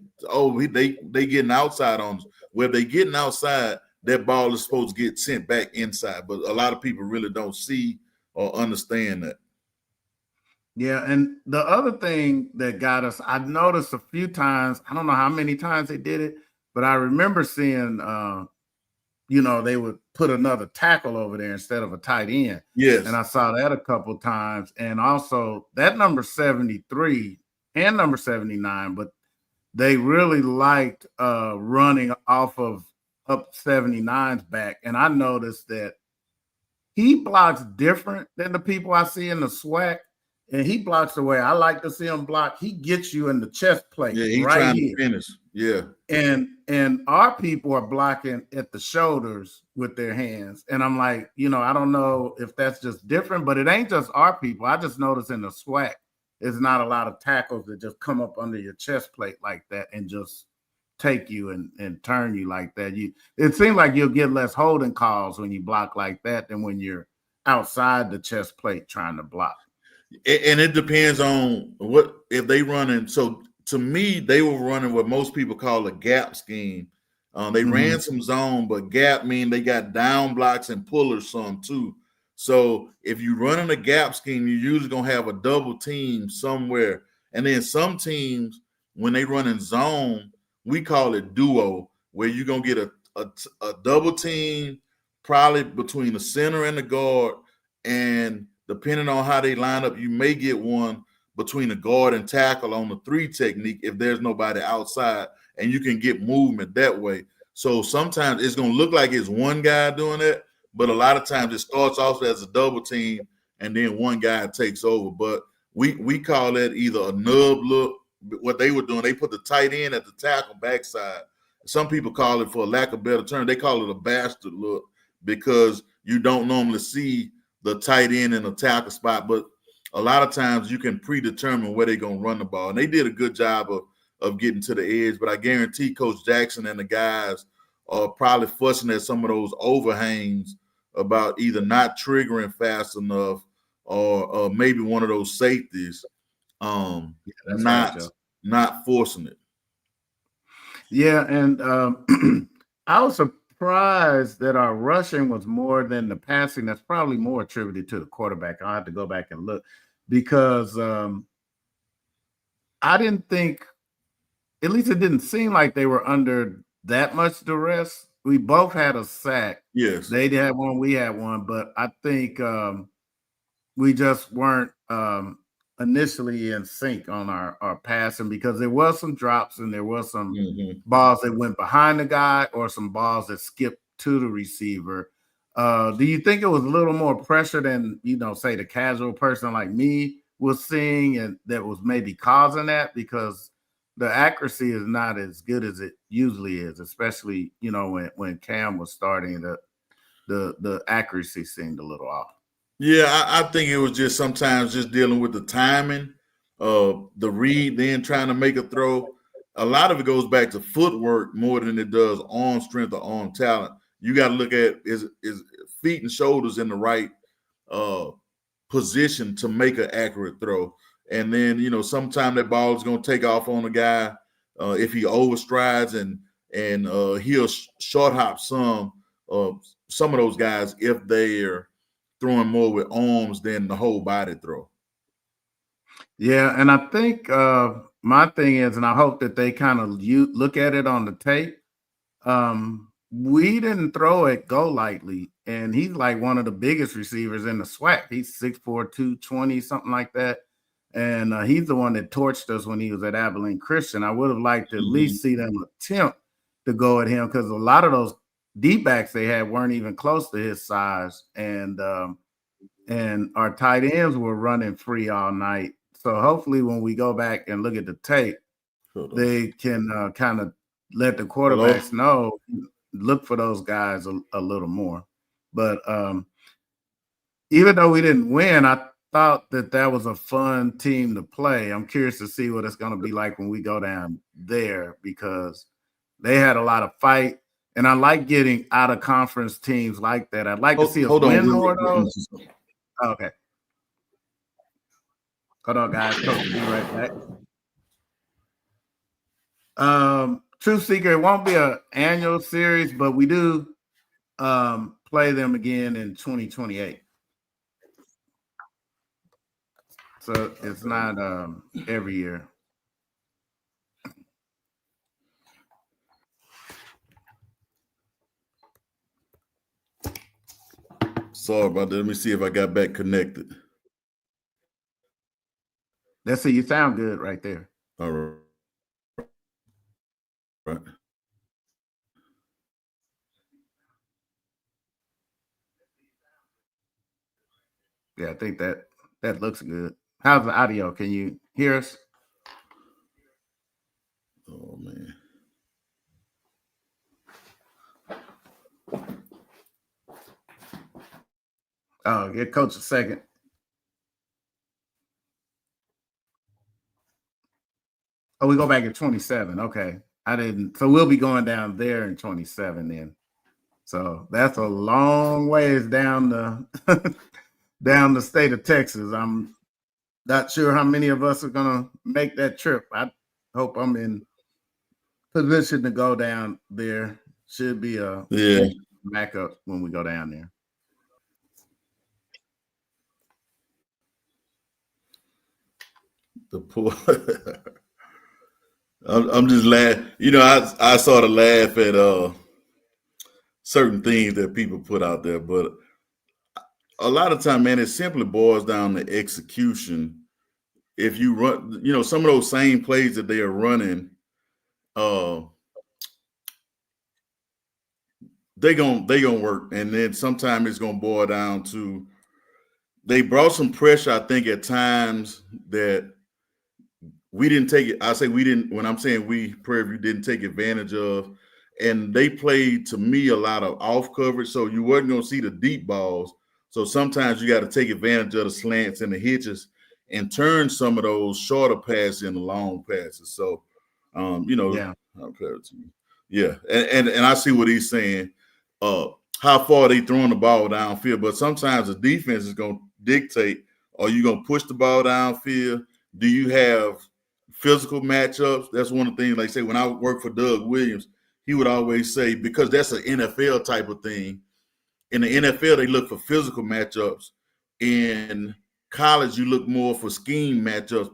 they getting outside on us. Well, if they getting outside, that ball is supposed to get sent back inside. But a lot of people really don't see or understand that. Yeah, and the other thing that got us, I noticed a few times, I don't know how many times they did it, but I remember seeing, they would put another tackle over there instead of a tight end. Yes. And I saw that a couple times. And also that number 73 and number 79, but they really liked running off of up 79's back. And I noticed that he blocks different than the people I see in the SWAC. And he blocks the way I like to see him block. He gets you in the chest plate. Yeah, he's right trying here. to finish. Yeah. And our people are blocking at the shoulders with their hands. And I'm like, I don't know if that's just different, but it ain't just our people. I just noticed in the SWAC, there's not a lot of tackles that just come up under your chest plate like that and just take you and turn you like that. It seems like you'll get less holding calls when you block like that than when you're outside the chest plate trying to block. And it depends on what if they running. So to me, they were running what most people call a gap scheme. They ran some zone, but gap mean they got down blocks and pullers some too. So if you're running a gap scheme, you're usually gonna have a double team somewhere. And then some teams, when they run in zone, we call it duo, where you're gonna get a double team probably between the center and the guard, and depending on how they line up, you may get one between the guard and tackle on the 3 technique if there's nobody outside, and you can get movement that way. So sometimes it's going to look like it's one guy doing it, but a lot of times it starts off as a double team, and then one guy takes over. But we call that either a nub look what they were doing. They put the tight end at the tackle backside. Some people call it, for a lack of better term, they call it a bastard look, because you don't normally see the tight end in a tackle spot. But a lot of times you can predetermine where they're going to run the ball. And they did a good job of getting to the edge. But I guarantee Coach Jackson and the guys are probably fussing at some of those overhangs about either not triggering fast enough or maybe one of those safeties not forcing it. Yeah, and I was surprised that our rushing was more than the passing. That's probably more attributed to the quarterback. I'll have to go back and look, because I didn't think, at least it didn't seem like they were under that much duress. We both had a sack. Yes. They had one, we had one, but I think we just weren't initially in sync on our passing, because there was some drops and there was some balls that went behind the guy or some balls that skipped to the receiver. Do you think it was a little more pressure than, say the casual person like me was seeing, and that was maybe causing that? Because the accuracy is not as good as it usually is, especially, when Cam was starting, the accuracy seemed a little off. Yeah, I think it was just sometimes just dealing with the timing, the read, then trying to make a throw. A lot of it goes back to footwork more than it does arm strength or arm talent. You got to look at is feet and shoulders in the right position to make an accurate throw. And then, sometimes that ball is going to take off on a guy if he overstrides, and he'll short hop some of those guys if they're throwing more with arms than the whole body throw. Yeah, and I think my thing is, and I hope that they kind of look at it on the tape. We didn't throw it go lightly, and he's like one of the biggest receivers in the SWAC. He's 6'4", 220, something like that. And he's the one that torched us when he was at Abilene Christian. I would have liked to at least see them attempt to go at him, because a lot of those D-backs they had weren't even close to his size. And our tight ends were running free all night. So hopefully when we go back and look at the tape, they can kind of let the quarterbacks know, look for those guys a little more. But even though we didn't win, I thought that was a fun team to play. I'm curious to see what it's going to be like when we go down there, because they had a lot of fight. And I like getting out of conference teams like that. I'd like to see us win more of those. Okay. Hold on, guys. Coach will be right back. True Secret, it won't be an annual series, but we do play them again in 2028. So it's not every year. Sorry about that. Let me see if I got back connected. Let's see. You sound good right there. All right. Right. Yeah, I think that looks good. How's the audio? Can you hear us? Oh, man. Oh, give Coach a second. Oh, we go back at 27. Okay. So we'll be going down there in 27 then. So that's a long ways down the state of Texas. I'm not sure how many of us are gonna make that trip. I hope I'm in position to go down there. Should be a backup when we go down there. The poor. I'm just laughing. I sort of laugh at certain things that people put out there, but a lot of time, man, it simply boils down to execution. If you run, some of those same plays that they are running, they gonna work, and then sometimes it's gonna boil down to they brought some pressure. I think at times that we didn't take it. I say we didn't. When I'm saying we, Prairie View didn't take advantage of, and they played to me a lot of off coverage, so you wasn't going to see the deep balls. So sometimes you got to take advantage of the slants and the hitches and turn some of those shorter passes into long passes. So, yeah. Yeah, and I see what he's saying. How far they throwing the ball downfield, but sometimes the defense is going to dictate: are you going to push the ball downfield? Do you have physical matchups? That's one of the things. Like say, when I worked for Doug Williams, he would always say, because that's an NFL type of thing. In the NFL, they look for physical matchups. In college, you look more for scheme matchups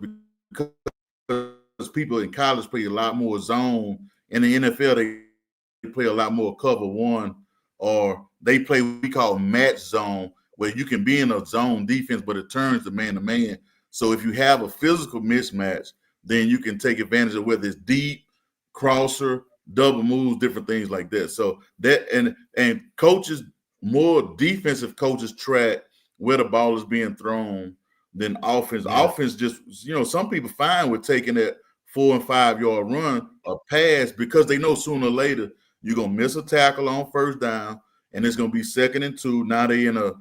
because people in college play a lot more zone. In the NFL, they play a lot more cover one, or they play what we call match zone, where you can be in a zone defense, but it turns to man. So if you have a physical mismatch, then you can take advantage of whether it's deep, crosser, double moves, different things like that. So that and coaches, more defensive coaches track where the ball is being thrown than offense. Yeah. Offense just, some people fine with taking that 4 and 5 yard run or pass because they know sooner or later you're gonna miss a tackle on first down and it's gonna be 2nd and 2. Now they in a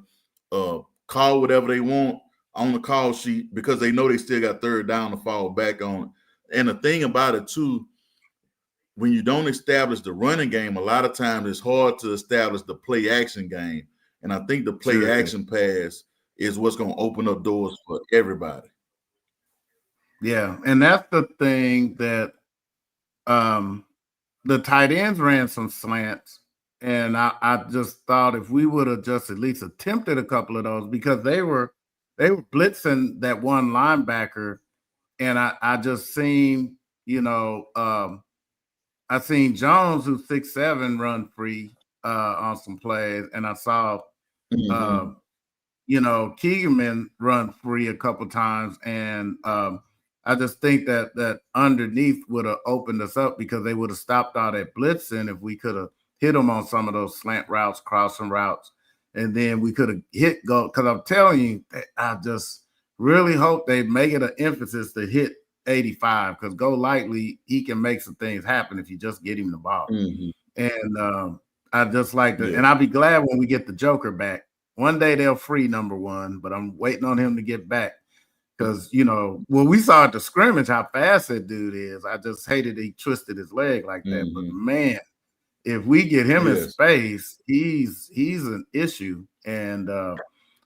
call whatever they want on the call sheet because they know they still got 3rd down to fall back on. And the thing about it too, when you don't establish the running game, a lot of times it's hard to establish the play action game. And I think the play action pass is what's going to open up doors for everybody. Yeah. And that's the thing that the tight ends ran some slants. And I just thought if we would have just at least attempted a couple of those, because they were blitzing that one linebacker. And I just seen, I seen Jones, who's 6'7", run free on some plays, and I saw Keegan run free a couple times, and I just think that underneath would have opened us up because they would have stopped all that blitzing if we could have hit them on some of those slant routes, crossing routes, and then we could have hit go. Because I'm telling you, I just really hope they make it an emphasis to hit 85, because Go Lightly, he can make some things happen if you just get him the ball. And I just like to, and I'll be glad when we get the Joker back. One day they'll free number one, but I'm waiting on him to get back. Because, we saw at the scrimmage how fast that dude is. I just hated he twisted his leg like that. But man, if we get him in space, he's an issue. And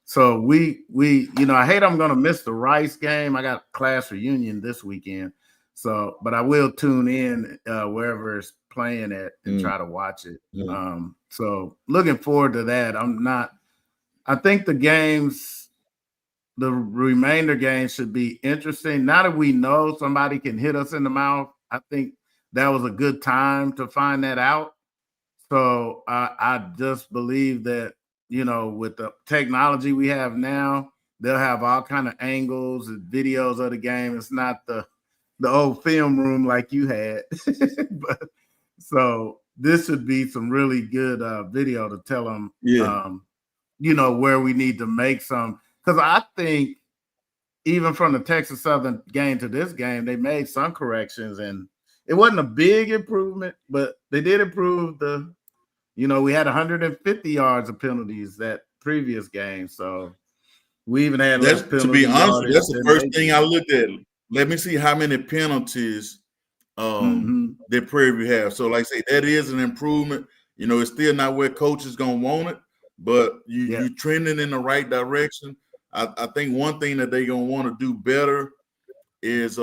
so we I hate I'm going to miss the Rice game. I got class reunion this weekend. So, but I will tune in wherever it's playing at and try to watch it. So looking forward to that. I think the remainder games should be interesting. Now that we know somebody can hit us in the mouth, I think that was a good time to find that out. So I just believe that, with the technology we have now, they'll have all kind of angles and videos of the game. It's not the old film room like you had. But so this would be some really good video to tell them, where we need to make some. Because I think even from the Texas Southern game to this game, they made some corrections, and it wasn't a big improvement, but they did improve we had 150 yards of penalties that previous game. So we even had less penalties. To be honest, that's the first thing I looked at. Let me see how many penalties that Prairie View have. So like I say, that is an improvement. It's still not where coaches going to want it, but you're trending in the right direction. I think one thing that they're going to want to do better is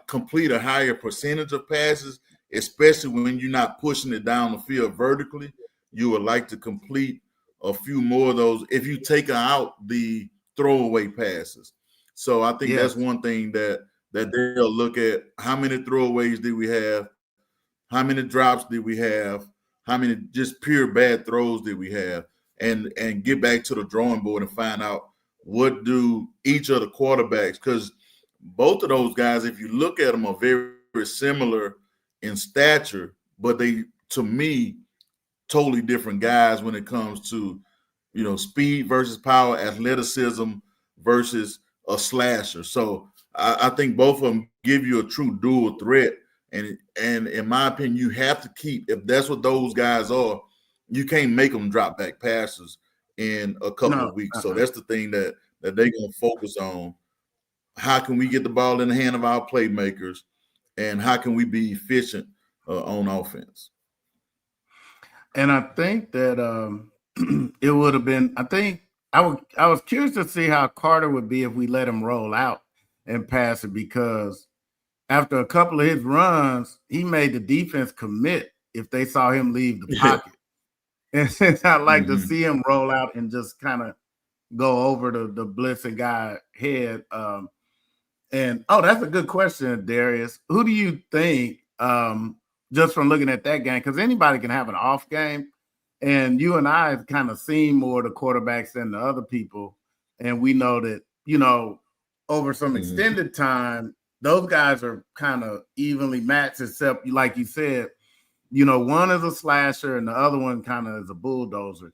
complete a higher percentage of passes, especially when you're not pushing it down the field vertically. You would like to complete a few more of those if you take out the throwaway passes. So I think that's one thing that they'll look at. How many throwaways did we have? How many drops did we have? How many just pure bad throws did we have? And get back to the drawing board and find out what do each of the quarterbacks, because both of those guys, if you look at them, are very, very similar in stature, but they, to me, totally different guys when it comes to, speed versus power, athleticism versus a slasher. So I think both of them give you a true dual threat. And in my opinion, you have to keep, if that's what those guys are, you can't make them drop back passes in a couple of weeks. So that's the thing that they're going to focus on. How can we get the ball in the hand of our playmakers, and how can we be efficient on offense? And I think that it would have been. I think I was curious to see how Carter would be if we let him roll out and pass it, because after a couple of his runs, he made the defense commit if they saw him leave the pocket. And since I like to see him roll out and just kind of go over the blitzing guy head. And that's a good question, Darius. Who do you think, just from looking at that game, because anybody can have an off game, and you and I have kind of seen more of the quarterbacks than the other people, and we know that, over some extended time, those guys are kind of evenly matched, except like you said, one is a slasher and the other one kind of is a bulldozer.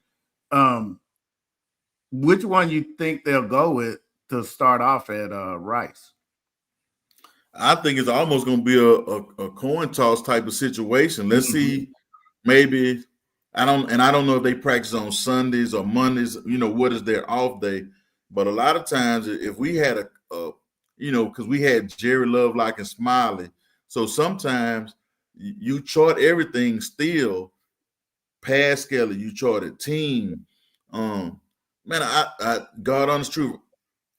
Which one you think they'll go with to start off at Rice? I think it's almost going to be a coin toss type of situation. Let's see. Maybe I don't know if they practice on Sundays or Mondays. What is their off day? But a lot of times, if we had because we had Jerry Lovelock and Smiley, so sometimes you chart everything still. Pass Skelly, you charted team. Man, I God honest truth,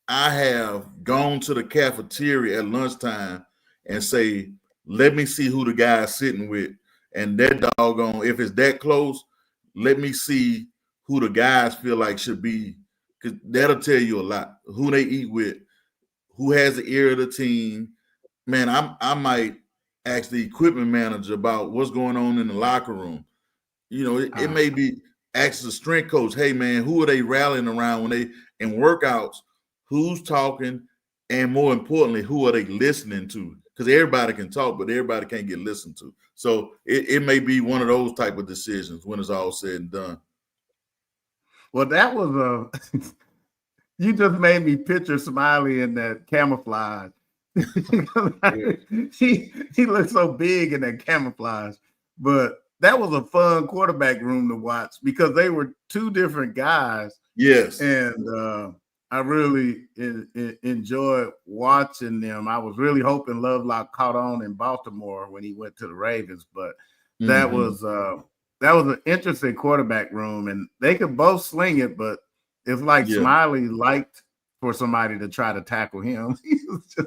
I have gone to the cafeteria at lunchtime and say, let me see who the guy's sitting with. And that doggone, if it's that close, let me see who the guys feel like should be, because that'll tell you a lot. Who they eat with, who has the ear of the team. Man, I might ask the equipment manager about what's going on in the locker room. It may be ask the strength coach, hey man, who are they rallying around when they in workouts? Who's talking, and more importantly, who are they listening to? Because everybody can talk, but everybody can't get listened to. So it may be one of those type of decisions when it's all said and done. Well, that was you just made me picture Smiley in that camouflage. he looks so big in that camouflage, but that was a fun quarterback room to watch because they were two different guys. Yes. And I really enjoyed watching them. I was really hoping Lovelock caught on in Baltimore when he went to the Ravens, but that was an interesting quarterback room, and they could both sling it, but it's like Smiley liked for somebody to try to tackle him.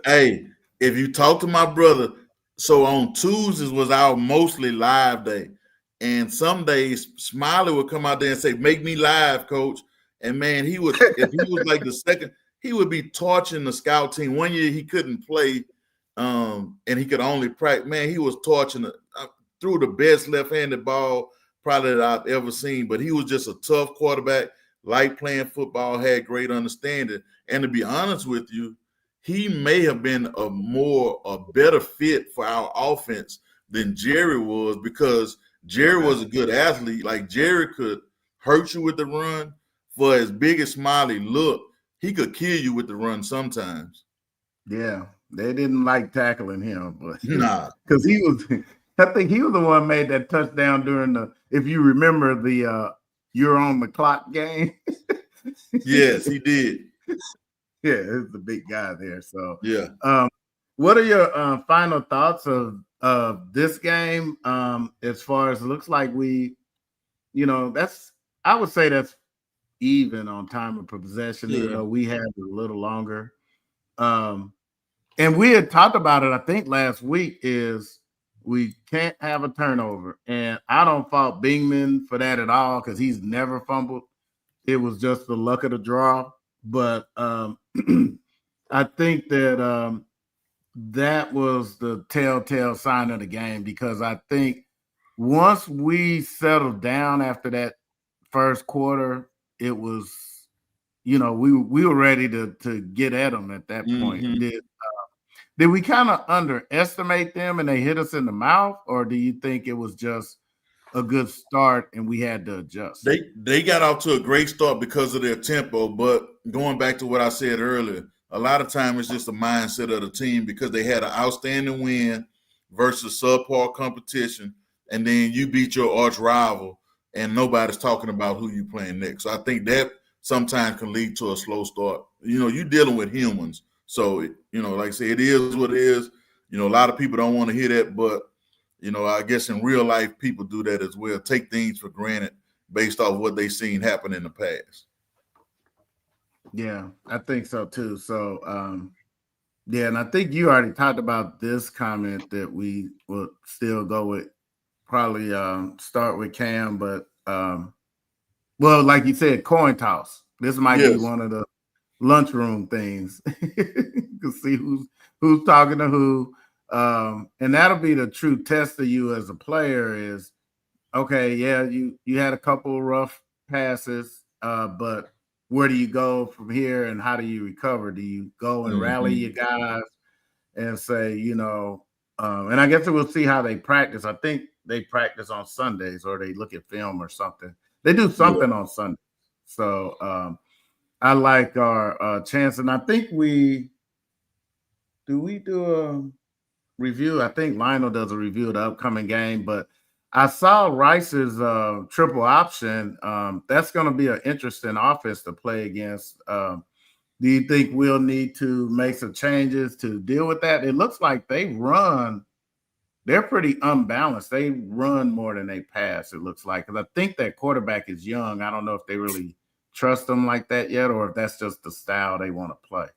Hey, if you talk to my brother, so on Tuesdays was our mostly live day, and some days Smiley would come out there and say, "Make me live, coach." And man, he would, if he was like the second, he would be torching the scout team. One year he couldn't play, and he could only practice. Man, he was torching threw the best left-handed ball probably that I've ever seen. But he was just a tough quarterback, liked playing football, had great understanding. And to be honest with you, he may have been a better fit for our offense than Jerry was, because Jerry was a good athlete. Like Jerry could hurt you with the run. For as big as Smiley looked, he could kill you with the run sometimes. Yeah, they didn't like tackling him, but because I think he was the one made that touchdown during if you remember the you're on the clock game. Yes, he did. Yeah, it's the big guy there. So yeah. What are your final thoughts of this game? As far as it looks like I would say that's even on time of possession, even though we had a little longer. And we had talked about it, I think last week, is we can't have a turnover. And I don't fault Bingman for that at all, because he's never fumbled. It was just the luck of the draw. But I think that that was the telltale sign of the game, because I think once we settled down after that first quarter, it was, we were ready to get at them at that point. Did we kind of underestimate them and they hit us in the mouth, or do you think it was just a good start and we had to adjust? They got off to a great start because of their tempo, but going back to what I said earlier, a lot of times it's just the mindset of the team because they had an outstanding win versus subpar competition, and then you beat your arch rival, and nobody's talking about who you playing next. So I think that sometimes can lead to a slow start. You're dealing with humans. So, like I say, it is what it is. A lot of people don't want to hear that, but, I guess in real life, people do that as well. Take things for granted based off what they've seen happen in the past. Yeah, I think so too. So, yeah, and I think you already talked about this comment that we will still go with, probably start with Cam, but well, like you said, coin toss. This might be one of the lunchroom things to see who's talking to who. And that'll be the true test of you as a player is, okay, yeah, you had a couple rough passes, but where do you go from here and how do you recover? Do you go and rally your guys and say, and I guess we'll see how they practice. I think they practice on Sundays or they look at film or something. They do something on Sunday. So I like our chance. And I think we do a review. I think Lionel does a review of the upcoming game, but I saw Rice's triple option. That's going to be an interesting offense to play against. Do you think we'll need to make some changes to deal with that? It looks like they're pretty unbalanced. They run more than they pass, it looks like. Because I think that quarterback is young. I don't know if they really trust him like that yet or if that's just the style they want to play.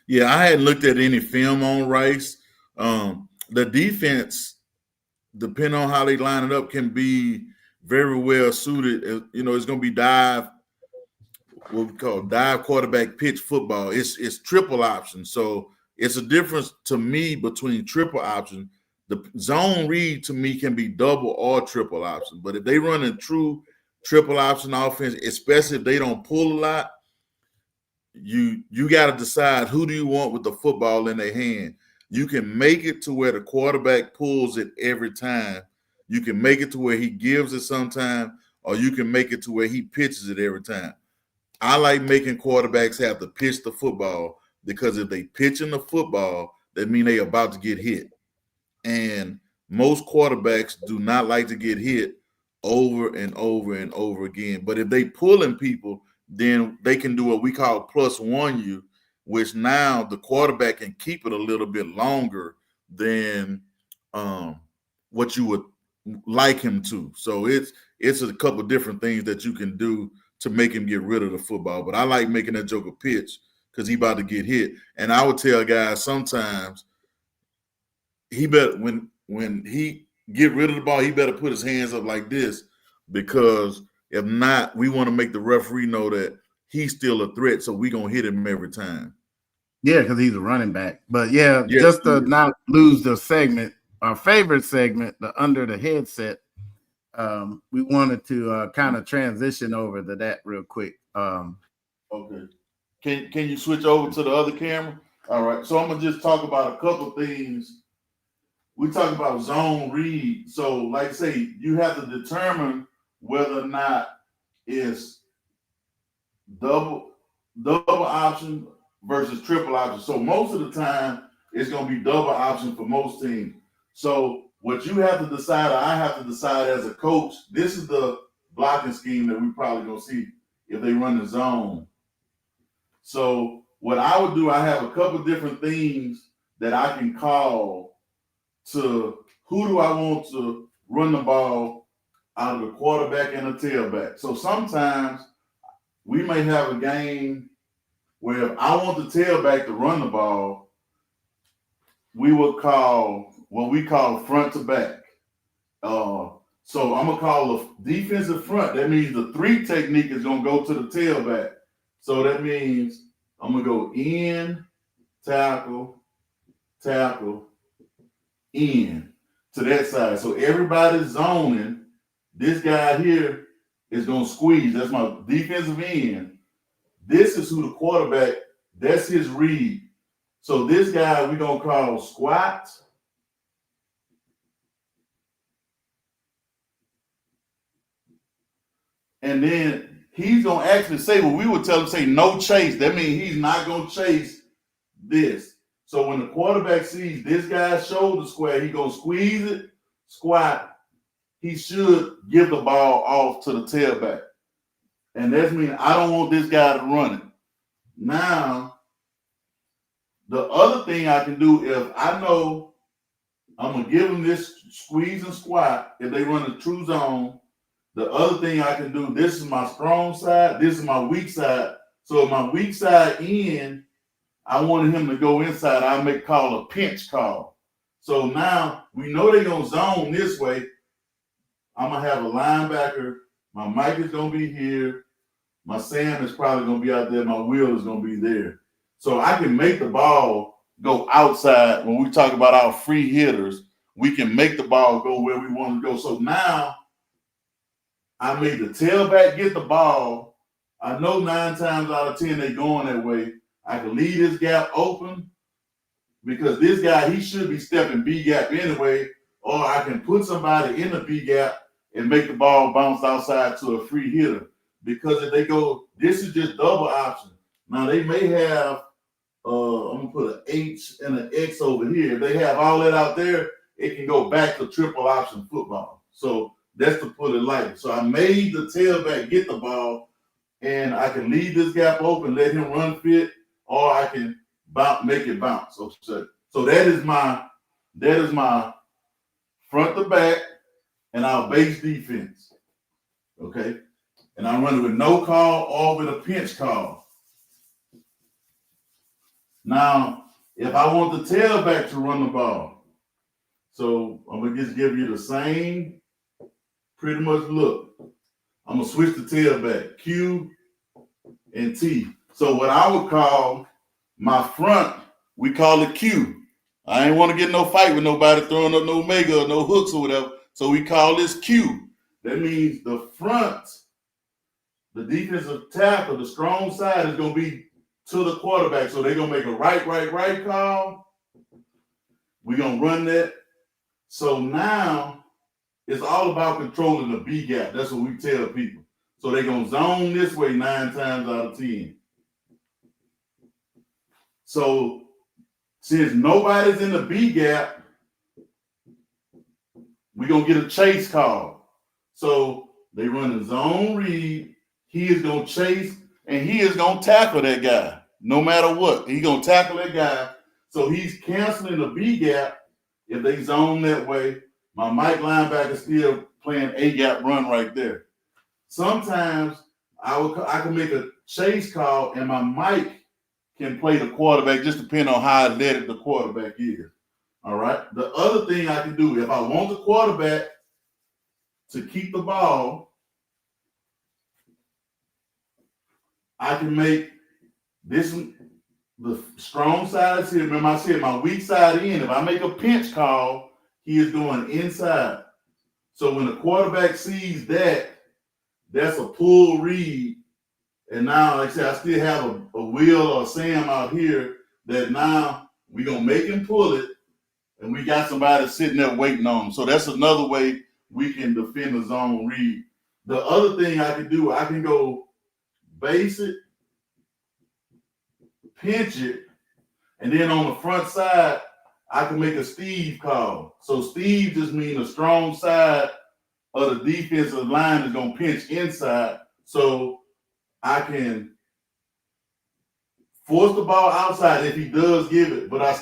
Yeah, I hadn't looked at any film on Rice. The defense, depending on how they line it up, can be very well suited. It's going to be what we call dive quarterback pitch football. It's triple option. So it's a difference to me between triple option. The zone read to me can be double or triple option. But if they run a true triple option offense, especially if they don't pull a lot, you got to decide who do you want with the football in their hand. You can make it to where the quarterback pulls it every time. You can make it to where he gives it sometime, or you can make it to where he pitches it every time. I like making quarterbacks have to pitch the football because if they pitching the football, that means they about to get hit. And most quarterbacks do not like to get hit over and over and over again. But if they pulling people, then they can do what we call +1 you, which now the quarterback can keep it a little bit longer than what you would like him to. So it's a couple of different things that you can do to make him get rid of the football. But I like making that joker pitch because he about to get hit. And I would tell guys sometimes he better when he get rid of the ball, he better put his hands up like this, because if not, we want to make the referee know that he's still a threat, so we're going to hit him every time. Yeah, because he's a running back. But just to not lose the segment, our favorite segment, the under the headset, we wanted to kind of transition over to that real quick. Okay. Can you switch over to the other camera? All right. So I'm going to just talk about a couple things. We talk about zone read. So like I say, you have to determine whether or not it's double option versus triple option. So most of the time, it's going to be double option for most teams. So what you have to decide, or I have to decide as a coach, this is the blocking scheme that we probably going to see if they run the zone. So what I would do, I have a couple different things that I can call to who do I want to run the ball out of the quarterback and the tailback. So sometimes we may have a game where if I want the tailback to run the ball, we will call what we call front to back. So I'm going to call the defensive front. That means the 3 technique is going to go to the tailback. So that means I'm going to go in, tackle, in to that side. So everybody's zoning. This guy here is going to squeeze. That's my defensive end. This is who the quarterback, that's his read. So this guy we're going to call squat. And then he's going to actually say what we would tell him, say no chase. That means he's not going to chase this. So when the quarterback sees this guy's shoulder square, he gonna squeeze it, squat. He should give the ball off to the tailback. And that means I don't want this guy to run it. Now, the other thing I can do, if I know I'm going to give them this squeeze and squat, if they run a true zone, the other thing I can do, this is my strong side, this is my weak side. So if my weak side in, I wanted him to go inside, I may call a pinch call. So now we know they're going to zone this way. I'm going to have a linebacker. My Mike is going to be here. My Sam is probably going to be out there. My Will is going to be there. So I can make the ball go outside. When we talk about our free hitters, we can make the ball go where we want to go. So now I made the tailback get the ball. I know 9 times out of 10 they're going that way. I can leave this gap open because this guy, he should be stepping B gap anyway, or I can put somebody in the B gap and make the ball bounce outside to a free hitter. Because if they go, this is just double option. Now they may have, I'm gonna put an H and an X over here. If they have all that out there, it can go back to triple option football. So that's to put it lightly. So I made the tailback get the ball, and I can leave this gap open, let him run fit, or I can make it bounce. So that is my front to back and our base defense. Okay. And I run it with no call or with a pinch call. Now, if I want the tailback to run the ball, so I'm going to just give you the same pretty much look. I'm going to switch the tailback, Q and T. So what I would call my front, we call it Q. I ain't want to get no fight with nobody throwing up no mega or no hooks or whatever. So we call this Q. That means the front, the defensive tackle, the strong side is going to be to the quarterback. So they're going to make a right call. We're going to run that. So now it's all about controlling the B gap. That's what we tell people. So they're going to zone this way 9 times out of 10. So since nobody's in the B gap, we're going to get a chase call. So they run a zone read. He is going to chase, and he is going to tackle that guy no matter what. He's going to tackle that guy. So he's canceling the B gap. If they zone that way, my Mike linebacker is still playing A gap run right there. Sometimes I can make a chase call, and my Mike can play the quarterback, just depending on how athletic the quarterback is. All right. The other thing I can do, if I want the quarterback to keep the ball, I can make this the strong side is here. Remember, I said my weak side in. If I make a pinch call, he is going inside. So when the quarterback sees that, that's a pull read. And now, like I said, I still have a Will or a Sam out here that now we're going to make him pull it, and we got somebody sitting there waiting on him. So that's another way we can defend the zone read. The other thing I can do, I can go base it, pinch it, and then on the front side, I can make a Steve call. So Steve just means a strong side of the defensive line is going to pinch inside. So I can force the ball outside if he does give it, but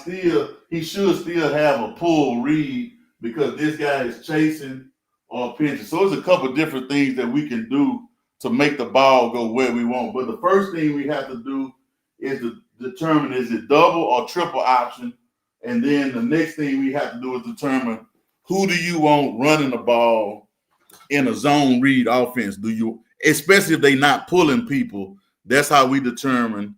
he should still have a pull read because this guy is chasing or pinching. So there's a couple of different things that we can do to make the ball go where we want. But the first thing we have to do is to determine, is it double or triple option? And then the next thing we have to do is determine, who do you want running the ball in a zone read offense? Especially if they're not pulling people, that's how we determine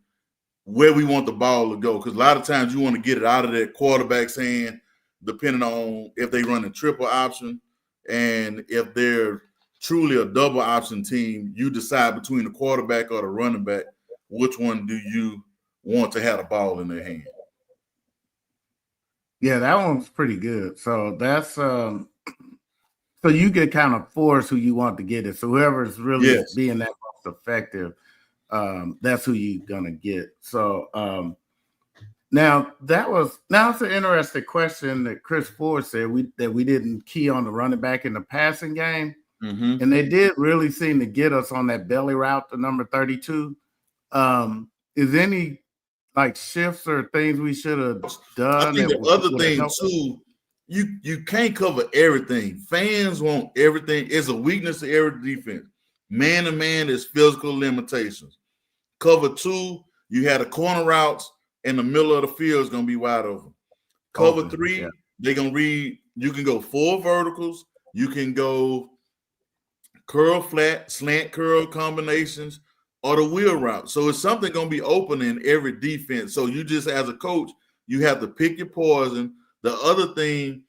where we want the ball to go. Because a lot of times you want to get it out of that quarterback's hand, depending on if they run a triple option. And if they're truly a double option team, you decide between the quarterback or the running back, which one do you want to have the ball in their hand. Yeah, that one's pretty good. So that's so you can kind of force who you want to get it. So whoever's really being that most effective, that's who you're gonna get. So Now it's an interesting question that Chris Ford said that we didn't key on the running back in the passing game. Mm-hmm. And they did really seem to get us on that belly route to number 32. Is any like shifts or things we should have done? I think the other thing too, you can't cover everything. Fans want everything. It's a weakness to every defense. Man to man is physical limitations. Cover 2, you had the corner routes in the middle of the field is going to be wide open. Cover 3, they're going to read. You can go 4 verticals. You can go curl flat, slant curl combinations, or the wheel route. So it's something going to be open in every defense. So you just, as a coach, you have to pick your poison. The other thing,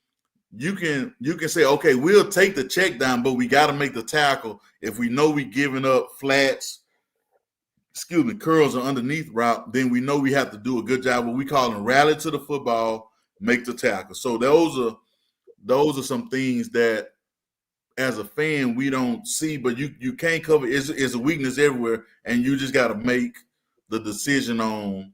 you can say, okay, we'll take the check down, but we got to make the tackle. If we know we're giving up flats, curls or underneath route, then we know we have to do a good job. What we call them rally to the football, make the tackle. So those are some things that as a fan we don't see, but you can't cover. It's a weakness everywhere, and you just got to make the decision on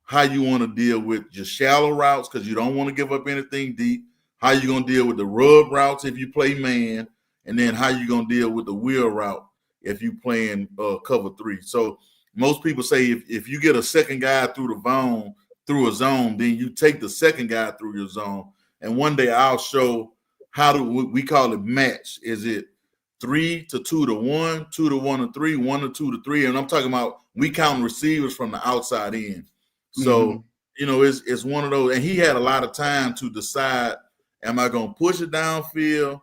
how you want to deal with your shallow routes because you don't want to give up anything deep. How you gonna deal with the rub routes if you play man, and then how you gonna deal with the wheel route if you playing cover 3. So most people say if you get a second guy through a zone, then you take the second guy through your zone. And one day I'll show how we call it match. Is it 3 to 2 to 1, 2 to 1 to 3, 1 to 2 to 3? And I'm talking about we count receivers from the outside in. So it's one of those. And he had a lot of time to decide: am I going to push it downfield,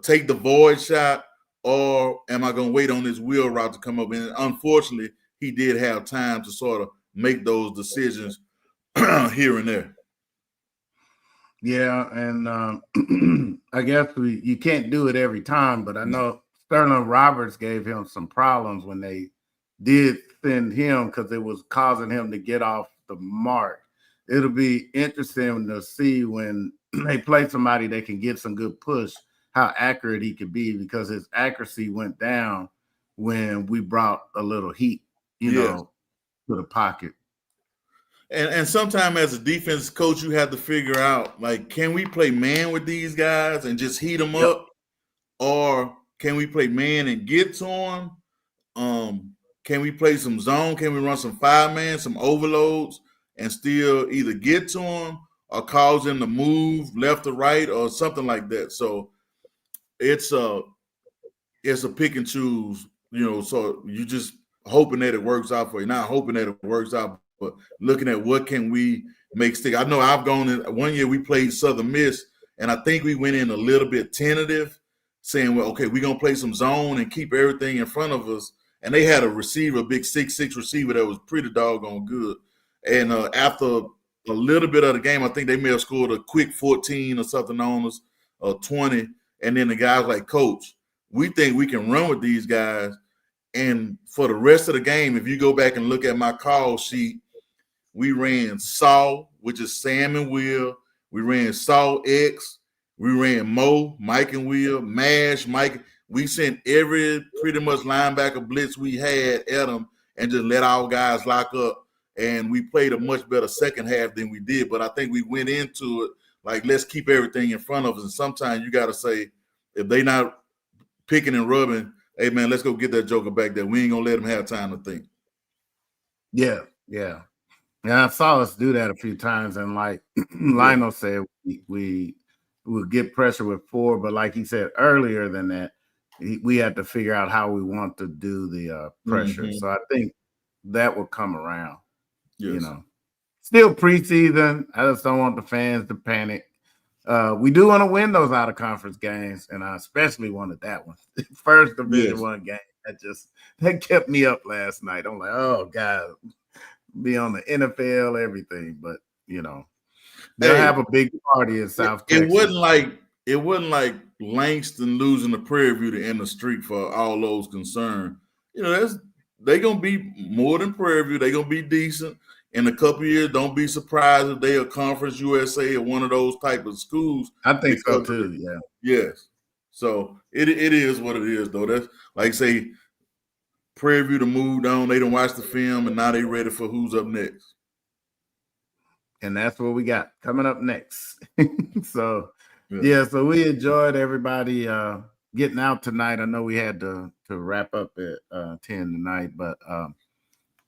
take the void shot, or am I going to wait on this wheel route to come up? And unfortunately, he did have time to sort of make those decisions here and there. Yeah, and I guess you can't do it every time, but I know Sterling Roberts gave him some problems when they did send him because it was causing him to get off the mark. It'll be interesting to see when they play somebody that can get some good push, how accurate he could be, because his accuracy went down when we brought a little heat, you know, to the pocket. And sometimes as a defense coach, you have to figure out, like, can we play man with these guys and just heat them up? Or can we play man and get to them? Can we play some zone? Can we run some 5-man, some overloads, and still either get to them or cause them to move left or right or something like that? So it's a pick and choose, so you just hoping that it works out for you. Not hoping that it works out, but looking at what can we make stick. I know I've gone in one year we played Southern Miss, and I think we went in a little bit tentative, saying, well, okay, we're gonna play some zone and keep everything in front of us. And they had a receiver, a big 6'6" receiver that was pretty doggone good. And after a little bit of the game, I think they may have scored a quick 14 or something on us, 20. And then the guys like, Coach, we think we can run with these guys. And for the rest of the game, if you go back and look at my call sheet, we ran Saw, which is Sam and Will. We ran Saw X. We ran Mo, Mike and Will, Mash, Mike. We sent every pretty much linebacker blitz we had at them and just let our guys lock up. And we played a much better second half than we did. But I think we went into it like, let's keep everything in front of us. And sometimes you got to say, if they not picking and rubbing, hey, man, let's go get that joker back there. We ain't going to let them have time to think. Yeah. Yeah, I saw us do that a few times. And like Lionel said, we would get pressure with 4. But like he said earlier than that, we had to figure out how we want to do the pressure. Mm-hmm. So I think that will come around. Yes. Still preseason. I just don't want the fans to panic. We do want to win those out of conference games, and I especially wanted that one. First Division I game. That kept me up last night. I'm like, oh God, be on the NFL, everything. But they'll have a big party in South Texas. It wasn't like Langston losing to Prairie View to end the streak for all those concerned. They're gonna be more than Prairie View. They're gonna be decent. In a couple of years, don't be surprised if they are Conference USA or one of those type of schools. I think so too. Yeah. Yes. So it is what it is, though. That's like say Prairie View to move on. They done watch the film and now they ready for who's up next. and that's what we got coming up next. So, so we enjoyed everybody getting out tonight. I know we had to wrap up at 10 tonight, but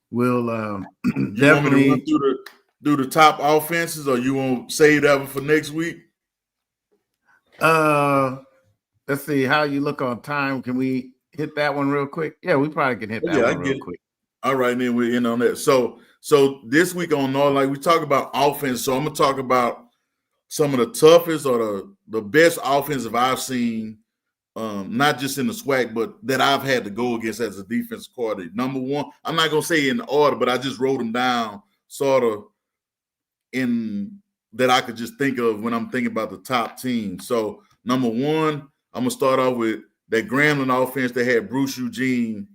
we'll you definitely want me to run through the top offenses, or you want to save that one for next week? Let's see how you look on time. Can we hit that one real quick? Yeah, we probably can hit that one real quick. All right, then we're in on that. So this week on North, like we talk about offense. So I'm gonna talk about some of the toughest or the best offensive I've seen, not just in the SWAC, but that I've had to go against as a defensive coordinator. Number one, I'm not gonna say in order, but I just wrote them down sort of in that I could just think of when I'm thinking about the top team. So number one, I'm gonna start off with that Grambling offense. They had Bruce Eugene,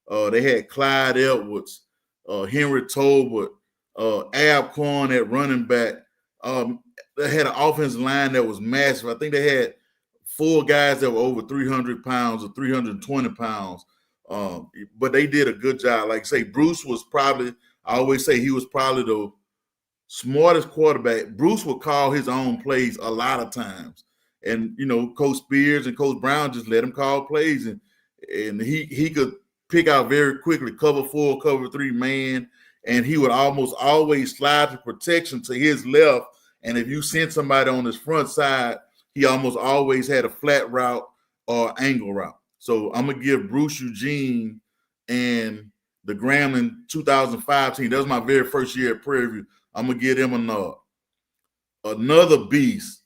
they had Clyde Edwards, Henry Tolbert, Alcorn at running back. They had an offensive line that was massive. I think they had 4 guys that were over 300 pounds or 320 pounds. But they did a good job. Like I say, Bruce was probably, I always say he was probably the smartest quarterback. Bruce would call his own plays a lot of times. And, you know, Coach Spears and Coach Brown just let him call plays. And he could pick out very quickly, cover 4, cover 3 man. And he would almost always slide to protection to his left. And if you sent somebody on his front side, he almost always had a flat route or angle route. So I'm going to give Bruce Eugene and the Grambling 2005 team, that was my very first year at Prairie View, I'm going to give them a nod. Another beast,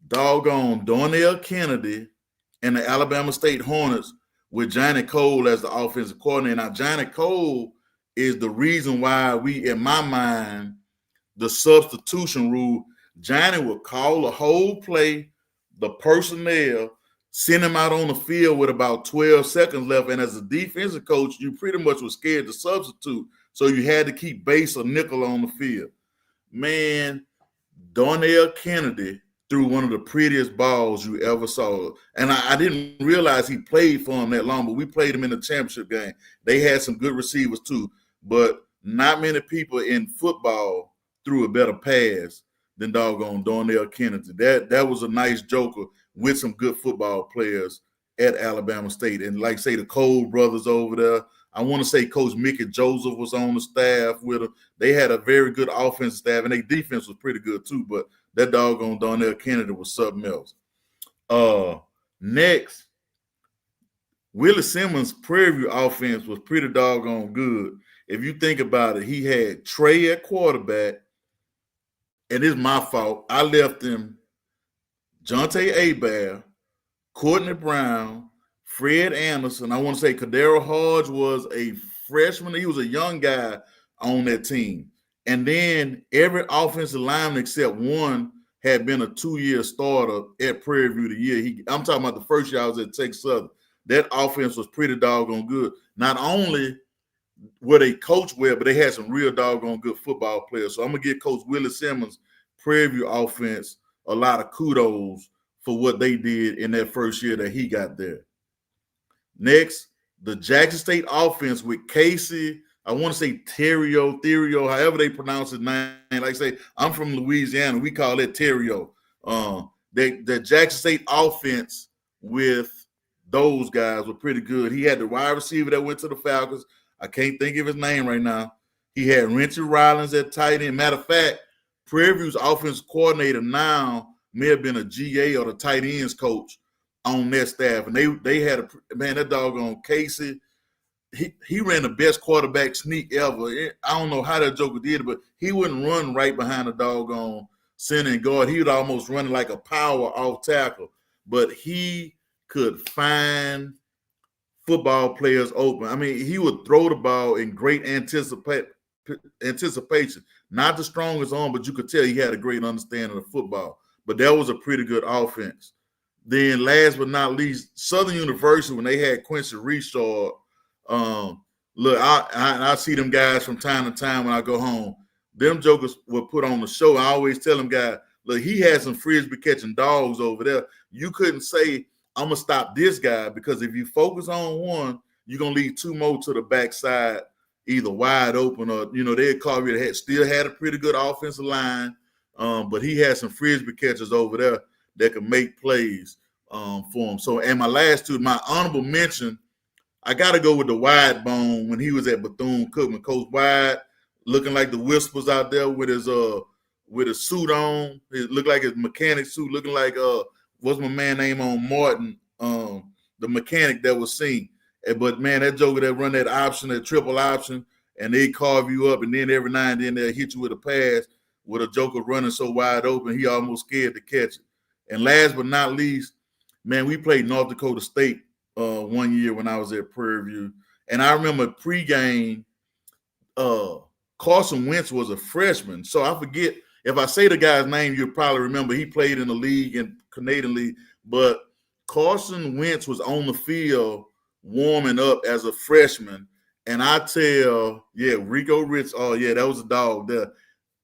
doggone Darnell Kennedy and the Alabama State Hornets with Johnny Cole as the offensive coordinator. Now, Johnny Cole is the reason why we, in my mind, the substitution rule, Johnny would call the whole play, the personnel, send him out on the field with about 12 seconds left. And as a defensive coach, you pretty much was scared to substitute. So you had to keep base or nickel on the field. Man, Darnell Kennedy threw one of the prettiest balls you ever saw. And I didn't realize he played for him that long, but we played him in the championship game. They had some good receivers too, but not many people in football threw a better pass than doggone Darnell Kennedy. That was a nice joker with some good football players at Alabama State. And like say the Cole brothers over there, I want to say Coach Mickey Joseph was on the staff with them. They had a very good offensive staff, and their defense was pretty good too, but that doggone Darnell Kennedy was something else. Next, Willie Simmons' Prairie View offense was pretty doggone good. If you think about it, he had Trey at quarterback, and it's my fault. I left him Jonte Abear, Courtney Brown, Fred Anderson. I want to say Kadero Hodge was a freshman. He was a young guy on that team. And then every offensive lineman except one had been a 2-year starter at Prairie View the year. I'm talking about the first year I was at Texas Southern. That offense was pretty doggone good. Not only were they coached well, but they had some real doggone good football players. So I'm going to give Coach Willie Simmons' Prairie View offense a lot of kudos for what they did in that first year that he got there. Next, the Jackson State offense with Casey, I want to say Therio, however they pronounce his name. Like I say, I'm from Louisiana. We call it Therio. The Jackson State offense with those guys were pretty good. He had the wide receiver that went to the Falcons. I can't think of his name right now. He had Richard Rollins at tight end. Matter of fact, Prairie View's offensive coordinator now may have been a GA or the tight ends coach on their staff. And they had that doggone Casey. He ran the best quarterback sneak ever. I don't know how that joker did it, but he wouldn't run right behind the doggone center and guard. He would almost run like a power off tackle. But he could find football players open. I mean, he would throw the ball in great anticipation. Not the strongest arm, but you could tell he had a great understanding of football. But that was a pretty good offense. Then last but not least, Southern University, when they had Quincy Richard, look, I see them guys from time to time when I go home. Them jokers will put on the show. I always tell them guys, look, he had some frisbee catching dogs over there. You couldn't say, I'm going to stop this guy, because if you focus on one, you're going to leave 2 more to the backside either wide open or, they'd call you. Still had a pretty good offensive line, but he had some frisbee catchers over there that could make plays for him. So, and my last two, my honorable mention, I got to go with the wide bone when he was at Bethune-Cookman. Coach Wide, looking like the Whispers out there with his suit on. It looked like his mechanic suit, looking like what's my man name on Martin, the mechanic that was seen. But man, that joker that run that option, that triple option, and they carve you up, and then every now and then they'll hit you with a pass with a joker running so wide open, he almost scared to catch it. And last but not least, man, we played North Dakota State one year when I was at Prairie View. And I remember pregame, Carson Wentz was a freshman. So I forget, if I say the guy's name, you'll probably remember he played in the league and Canadian League. But Carson Wentz was on the field warming up as a freshman. And I tell, Rico Rich, that was a dog there.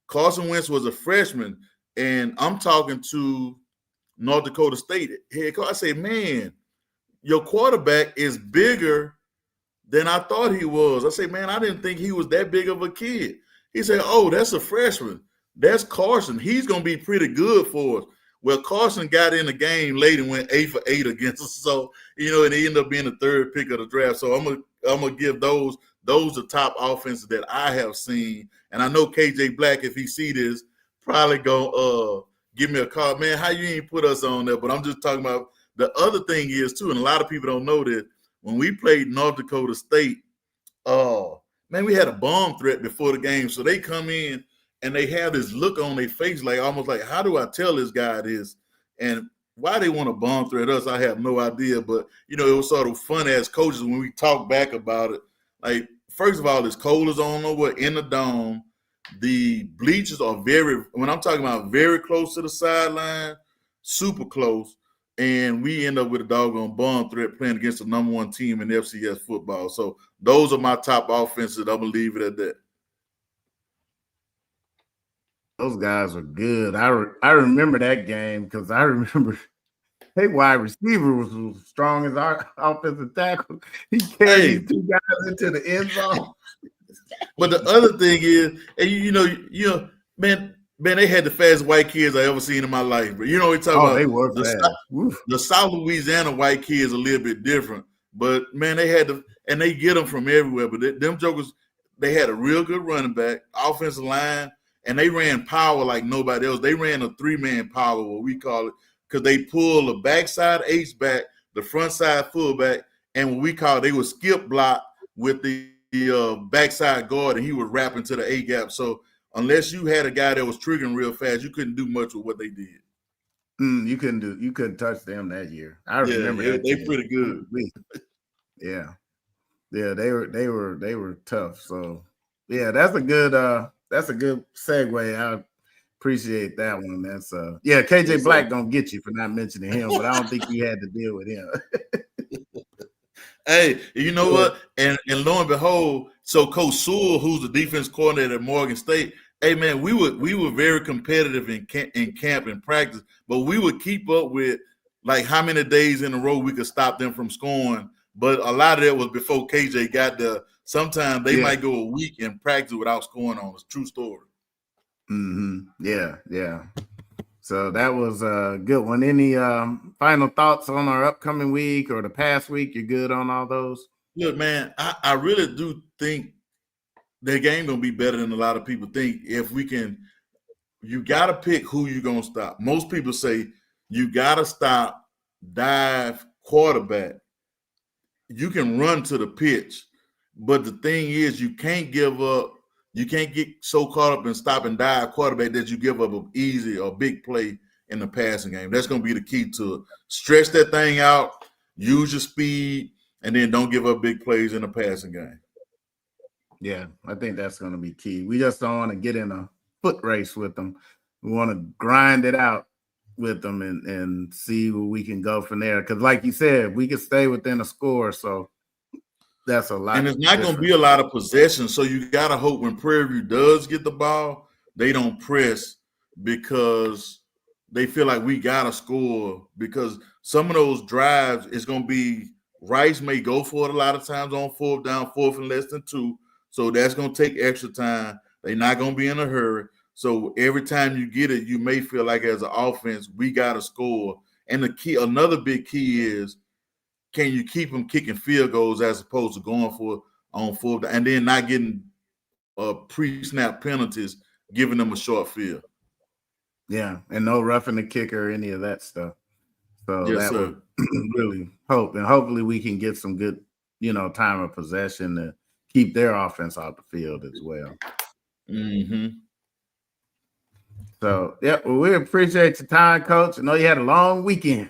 Carson Wentz was a freshman. And I'm talking to North Dakota State head coach. I say, man, your quarterback is bigger than I thought he was. I say, man, I didn't think he was that big of a kid. He said, oh, that's a freshman. That's Carson. He's going to be pretty good for us. Well, Carson got in the game late and went 8 for 8 against us. So, and he ended up being the third pick of the draft. So I'm gonna give those the top offenses that I have seen. And I know KJ Black, if he see this, probably go give me a call. Man, how you ain't put us on there? But I'm just talking about the other thing is, too, and a lot of people don't know this, when we played North Dakota State, man, we had a bomb threat before the game. So they come in and they have this look on their face, like almost like, how do I tell this guy this? And why they want to bomb threat us, I have no idea. But, it was sort of fun as coaches when we talk back about it. Like, first of all, it's cold as on nowhere in the dome. The bleachers are when I'm talking about very close to the sideline, super close. And we end up with a doggone bomb threat playing against the number one team in FCS football. So those are my top offenses. I'm going to leave it at that. Those guys are good. I remember that game because I remember hey, wide receiver was as strong as our offensive tackle. He carried two guys into the end zone. But the other thing is, and man, they had the fastest white kids I ever seen in my life. But we talk about they were the South Louisiana white kids a little bit different. But man, they had and they get them from everywhere. But them jokers, they had a real good running back, offensive line, and they ran power like nobody else. They ran a 3-man power, what we call it, because they pull the backside H-back, the front side fullback, and what we call they would skip block with the backside guard, and he would wrap into the A-gap. So unless you had a guy that was triggering real fast, you couldn't do much with what they did. You couldn't touch them that year. I remember that. They pretty good. Yeah, they were tough. So yeah, that's a good segue. I appreciate that one. That's KJ Black gonna get you for not mentioning him, but I don't think you had to deal with him. Hey, you know what? And lo and behold, so Coach Sewell, who's the defense coordinator at Morgan State, hey man, we were very competitive in camp and practice, but we would keep up with like how many days in a row we could stop them from scoring. But a lot of that was before KJ got there. Sometimes they might go a week in practice without scoring on us. True story. Mm-hmm. Yeah. So that was a good one. Any final thoughts on our upcoming week or the past week? You're good on all those? Look, man, I really do think the game going to be better than a lot of people think. If we can, you got to pick who you're going to stop. Most people say you got to stop dive quarterback. You can run to the pitch, but the thing is you can't give up. You can't get so caught up in stop and dive quarterback that you give up an easy or big play in the passing game. That's going to be the key to it. Stretch that thing out, use your speed, and then don't give up big plays in the passing game. Yeah, I think that's going to be key. We just don't want to get in a foot race with them. We want to grind it out with them and see where we can go from there. Because like you said, we can stay within a score, so that's a lot. And it's not going to be a lot of possession, so you got to hope when Prairie View does get the ball, they don't press because they feel like we got to score, because some of those drives is going to be Rice may go for it a lot of times on 4th down, 4th and less than 2. So that's going to take extra time. They're not going to be in a hurry. So every time you get it, you may feel like as an offense, we got to score. And another big key is, can you keep them kicking field goals as opposed to going for on full, and then not getting pre-snap penalties, giving them a short field. Yeah, and no roughing the kicker or any of that stuff. So yes, that sir. would really hope, and hopefully we can get some good, time of possession to keep their offense off the field as well. Mm-hmm. So, yeah, well, we appreciate your time, Coach. I know you had a long weekend.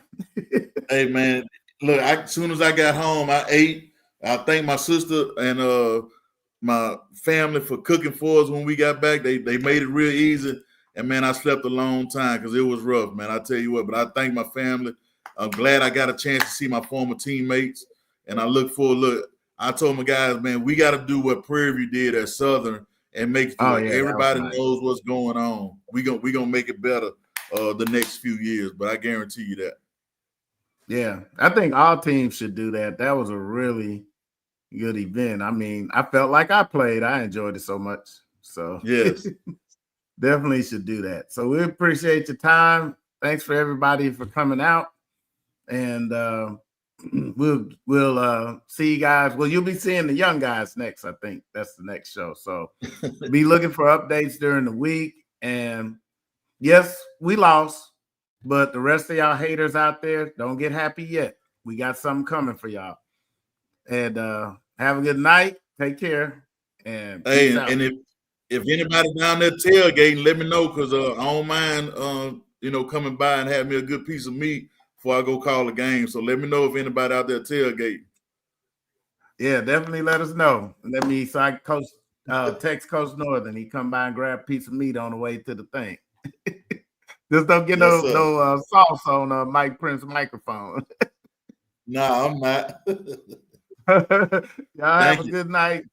Hey, man, look, as soon as I got home, I ate. I thank my sister and my family for cooking for us when we got back. They made it real easy. And, man, I slept a long time because it was rough, man. I tell you what, but I thank my family. I'm glad I got a chance to see my former teammates. And I look forward. I told my guys, man, we got to do what Prairie View did at Southern and make sure everybody knows what's going on. We gonna make it better the next few years, but I guarantee you that. Yeah, I think all teams should do that. That was a really good event. I mean, I felt like I played. I enjoyed it so much. So yes, definitely should do that. So we appreciate your time. Thanks for everybody for coming out. And we'll see you guys. Well, you'll be seeing the young guys next. I think that's the next show. So be looking for updates during the week. And yes, we lost, but the rest of y'all haters out there, don't get happy yet. We got something coming for y'all. And have a good night. Take care. And hey, and if anybody down there tailgating, let me know, because I don't mind coming by and have me a good piece of meat before I go call the game. So let me know if anybody out there tailgating. Yeah, definitely let us know. So I text Coach Northern. He come by and grab a piece of meat on the way to the thing. Just don't get no sauce on Mike Prince's microphone. Nah, I'm not. Y'all have a good night.